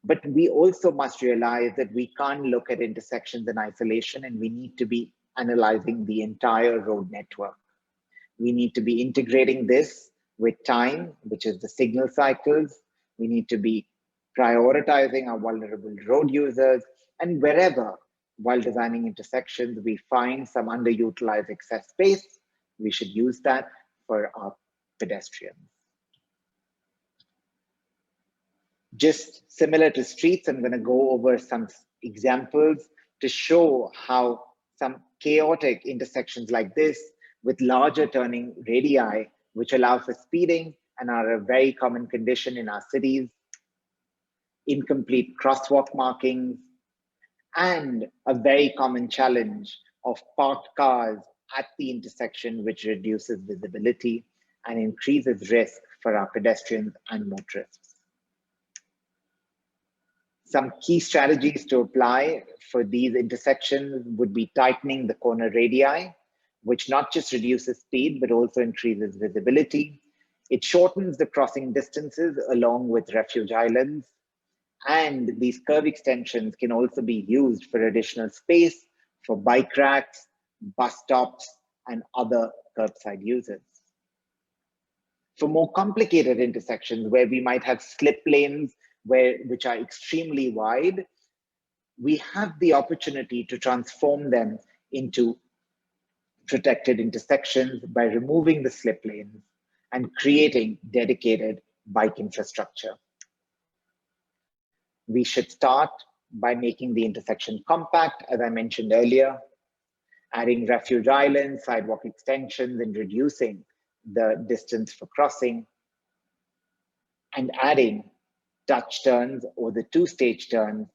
But we also must realize that we can't look at intersections in isolation, and we need to be analyzing the entire road network. We need to be integrating this with time, which is the signal cycles. We need to be prioritizing our vulnerable road users, and wherever, while designing intersections, we find some underutilized excess space, we should use that for our pedestrians. Just similar to streets, I'm going to go over some examples to show how some chaotic intersections like this with larger turning radii, which allow for speeding and are a very common condition in our cities, incomplete crosswalk markings, and a very common challenge of parked cars at the intersection, which reduces visibility and increases risk for our pedestrians and motorists. Some key strategies to apply for these intersections would be tightening the corner radii, which not just reduces speed, but also increases visibility. It shortens the crossing distances along with refuge islands. And these curve extensions can also be used for additional space for bike racks, bus stops, and other curbside users. For more complicated intersections where we might have slip lanes which are extremely wide, we have the opportunity to transform them into protected intersections by removing the slip lanes and creating dedicated bike infrastructure. We should start by making the intersection compact, as I mentioned earlier, adding refuge islands, sidewalk extensions, and reducing the distance for crossing, and adding touch turns or the 2-stage turns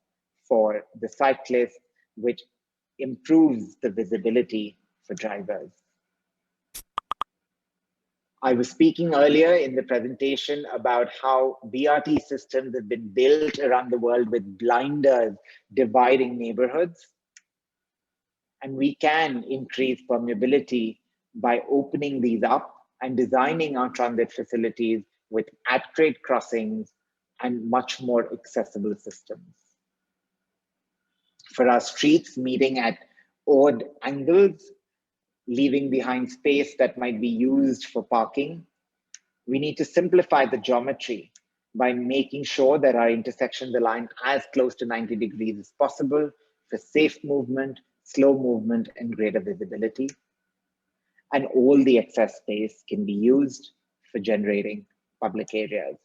for the cyclist, which improves the visibility for drivers. I was speaking earlier in the presentation about how BRT systems have been built around the world with blinders dividing neighborhoods. And we can increase permeability by opening these up and designing our transit facilities with at-grade crossings and much more accessible systems. For our streets meeting at odd angles, leaving behind space that might be used for parking, we need to simplify the geometry by making sure that our intersections align as close to 90 degrees as possible for safe movement, slow movement, and greater visibility. And all the excess space can be used for generating public areas.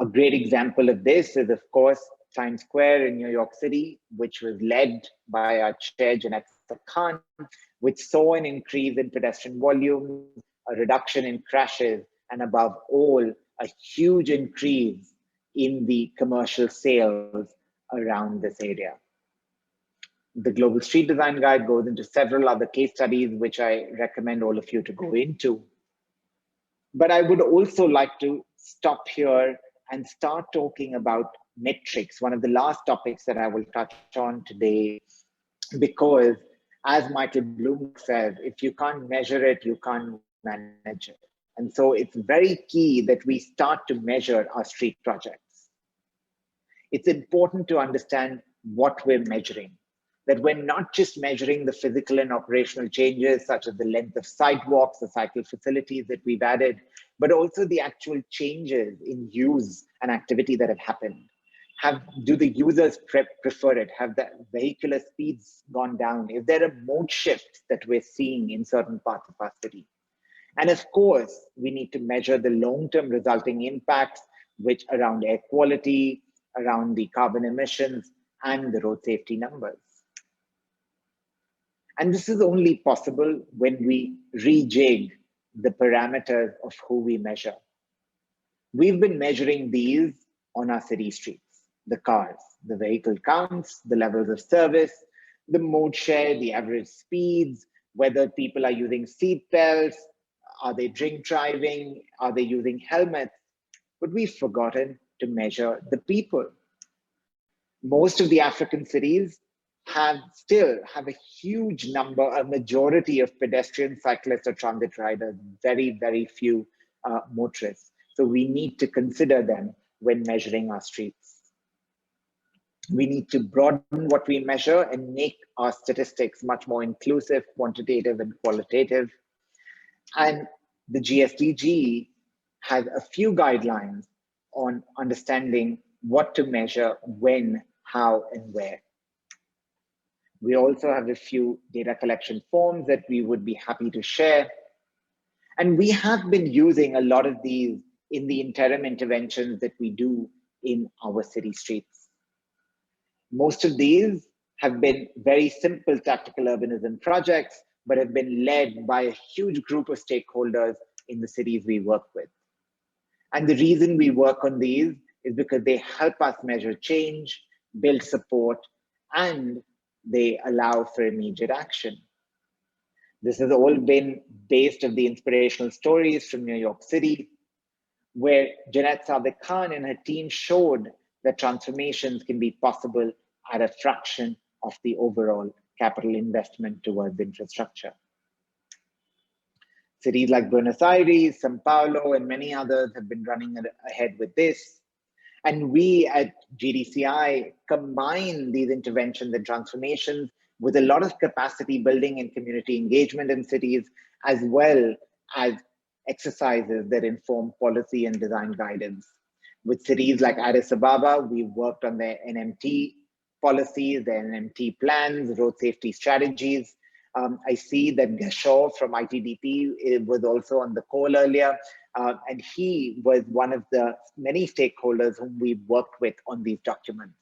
A great example of this is, of course, Times Square in New York City, which was led by our chair, Janet Khan, which saw an increase in pedestrian volume, a reduction in crashes, and above all, a huge increase in the commercial sales around this area. The Global Street Design Guide goes into several other case studies, which I recommend all of you to go into. But I would also like to stop here and start talking about metrics, one of the last topics that I will touch on today, because as Michael Bloomberg says, if you can't measure it, you can't manage it. And so it's very key that we start to measure our street projects. It's important to understand what we're measuring, that we're not just measuring the physical and operational changes, such as the length of sidewalks, the cycle facilities that we've added, but also the actual changes in use and activity that have happened. Do the users prefer it? Have the vehicular speeds gone down? Is there a mode shift that we're seeing in certain parts of our city? And of course, we need to measure the long-term resulting impacts, which around air quality, around the carbon emissions, and the road safety numbers. And this is only possible when we rejig the parameters of who we measure. We've been measuring these on our city streets. The cars, the vehicle counts, the levels of service, the mode share, the average speeds, whether people are using seat belts, are they drink driving, are they using helmets? But we've forgotten to measure the people. Most of the African cities still have a huge number, a majority of pedestrians, cyclists, or transit riders, very, very few motorists. So we need to consider them when measuring our streets. We need to broaden what we measure and make our statistics much more inclusive, quantitative, and qualitative. And the GSDG has a few guidelines on understanding what to measure, when, how, and where. We also have a few data collection forms that we would be happy to share. And we have been using a lot of these in the interim interventions that we do in our city streets. Most of these have been very simple tactical urbanism projects, but have been led by a huge group of stakeholders in the cities we work with. And the reason we work on these is because they help us measure change, build support, and they allow for immediate action. This has all been based on the inspirational stories from New York City, where Janette Sadiq Khan and her team showed that transformations can be possible at a fraction of the overall capital investment towards infrastructure. Cities like Buenos Aires, Sao Paulo, and many others have been running ahead with this. And we at GDCI combine these interventions and transformations with a lot of capacity building and community engagement in cities, as well as exercises that inform policy and design guidance. With cities like Addis Ababa, we've worked on their NMT policies, their NMT plans, road safety strategies. I see that Gashaw from ITDP was also on the call earlier, and he was one of the many stakeholders whom we've worked with on these documents.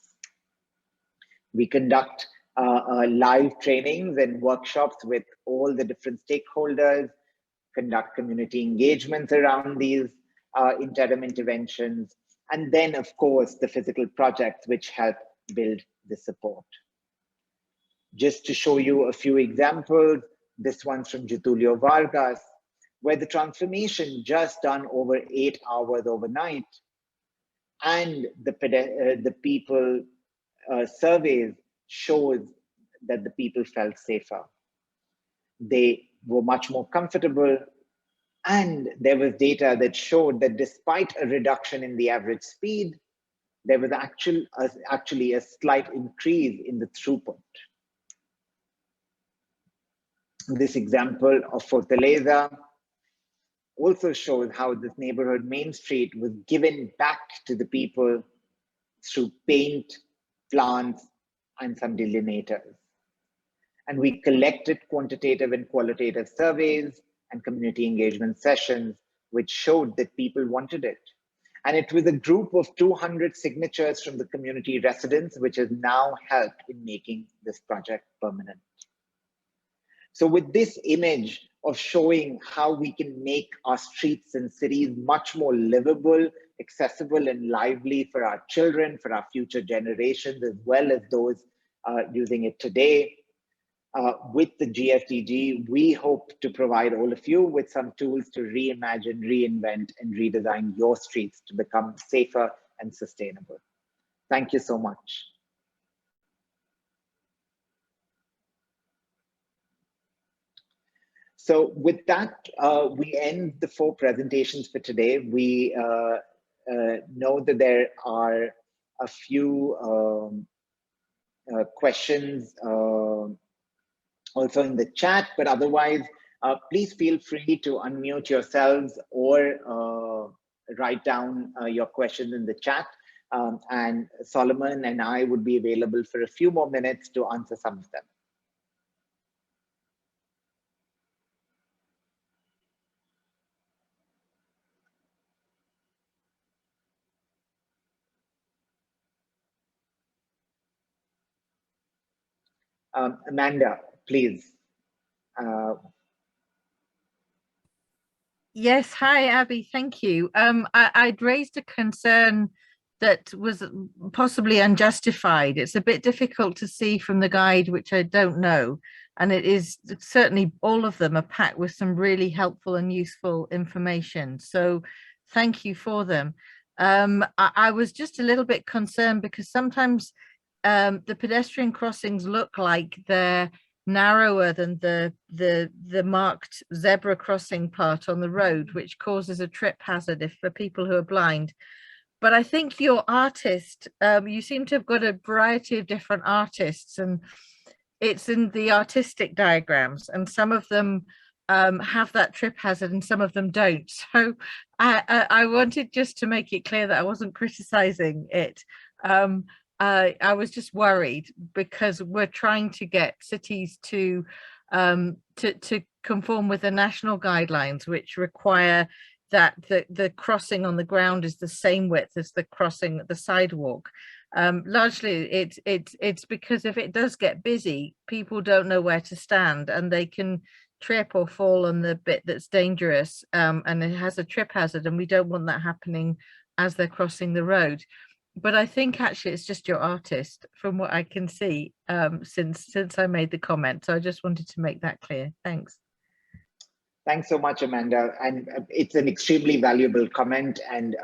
We conduct live trainings and workshops with all the different stakeholders, conduct community engagements around these interim interventions, and then, of course, the physical projects which help build the support. Just to show you a few examples, this one's from Getulio Vargas, where the transformation just done over 8 hours overnight, and the people surveys shows that the people felt safer. They were much more comfortable, and there was data that showed that despite a reduction in the average speed, there was actually a slight increase in the throughput. This example of Fortaleza also shows how this neighborhood main street was given back to the people through paint, plants, and some delineators. And we collected quantitative and qualitative surveys and community engagement sessions, which showed that people wanted it. And it was a group of 200 signatures from the community residents, which has now helped in making this project permanent. So with this image of showing how we can make our streets and cities much more livable accessible and lively for our children, for our future generations, as well as those using it today. With the GFDG, we hope to provide all of you with some tools to reimagine, reinvent, and redesign your streets to become safer and sustainable. Thank you so much. So with that, we end the 4 presentations for today. We know that there are a few questions also in the chat, but otherwise, please feel free to unmute yourselves or write down your questions in the chat. And Solomon and I would be available for a few more minutes to answer some of them. Amanda, please. Yes, hi, Abby, thank you. I'd raised a concern that was possibly unjustified. It's a bit difficult to see from the guide, which I don't know. And it is certainly, all of them are packed with some really helpful and useful information. So thank you for them. I was just a little bit concerned because sometimes the pedestrian crossings look like they're narrower than the marked zebra crossing part on the road, which causes a trip hazard for people who are blind. But I think your artist, you seem to have got a variety of different artists, and it's in the artistic diagrams, and some of them have that trip hazard and some of them don't. So I wanted just to make it clear that I wasn't criticizing it. I was just worried because we're trying to get cities to conform with the national guidelines, which require that the crossing on the ground is the same width as the crossing the sidewalk. Largely it's because if it does get busy, people don't know where to stand and they can trip or fall on the bit that's dangerous, and it has a trip hazard, and we don't want that happening as they're crossing the road. But I think actually it's just your artist from what I can see, since I made the comment. So I just wanted to make that clear. Thanks. Thanks so much, Amanda. And it's an extremely valuable comment, and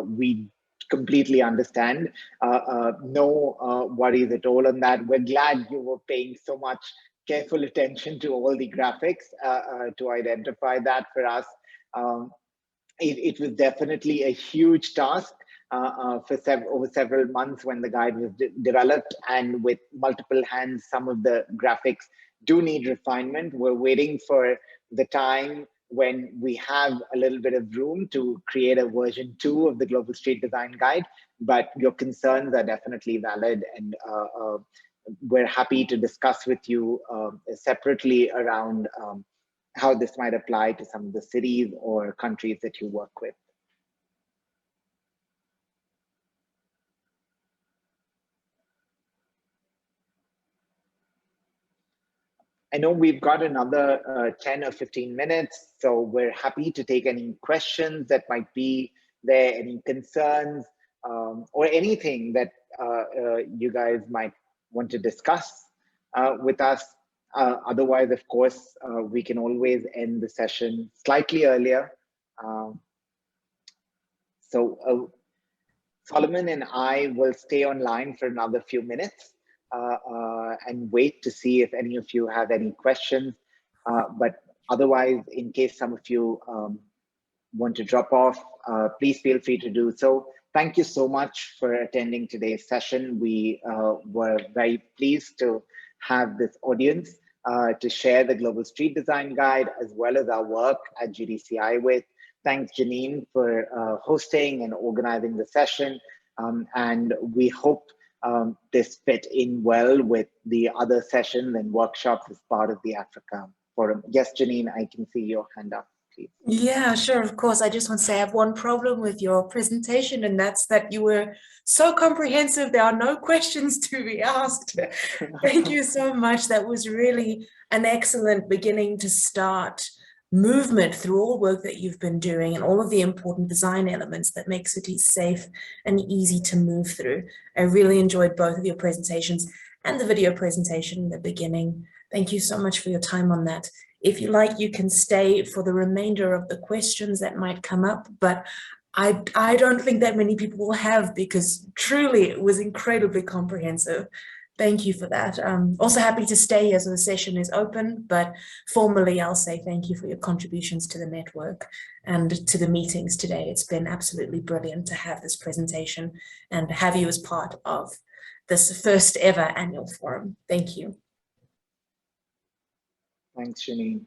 we completely understand. No worries at all on that. We're glad you were paying so much careful attention to all the graphics to identify that for us. It was definitely a huge task for over several months when the guide was developed, and with multiple hands, some of the graphics do need refinement. We're waiting for the time when we have a little bit of room to create a version 2 of the Global Street Design Guide, but your concerns are definitely valid, and we're happy to discuss with you separately around how this might apply to some of the cities or countries that you work with. I know we've got another 10 or 15 minutes, so we're happy to take any questions that might be there, any concerns, or anything that you guys might want to discuss with us. Otherwise, of course, we can always end the session slightly earlier. So Solomon and I will stay online for another few minutes and wait to see if any of you have any questions. But otherwise, in case some of you want to drop off, please feel free to do so. Thank you so much for attending today's session. We were very pleased to have this audience to share the Global Street Design Guide as well as our work at GDCI with. Thanks, Janine, for hosting and organizing the session. And we hope this fit in well with the other sessions and workshops as part of the Africa Forum. Yes, Janine, I can see your hand up, please. Yeah, sure, of course. I just want to say I have one problem with your presentation, and that's that you were so comprehensive. There are no questions to be asked. Thank you so much. That was really an excellent beginning to start movement through all work that you've been doing and all of the important design elements that make cities safe and easy to move through. I really enjoyed both of your presentations and the video presentation in the beginning. Thank you so much for your time on that. If you like, you can stay for the remainder of the questions that might come up, but I don't think that many people will have, because truly it was incredibly comprehensive. Thank you for that. Also happy to stay as the session is open, but formally I'll say thank you for your contributions to the network and to the meetings today. It's been absolutely brilliant to have this presentation and have you as part of this first ever annual forum. Thank you. Thanks, Janine.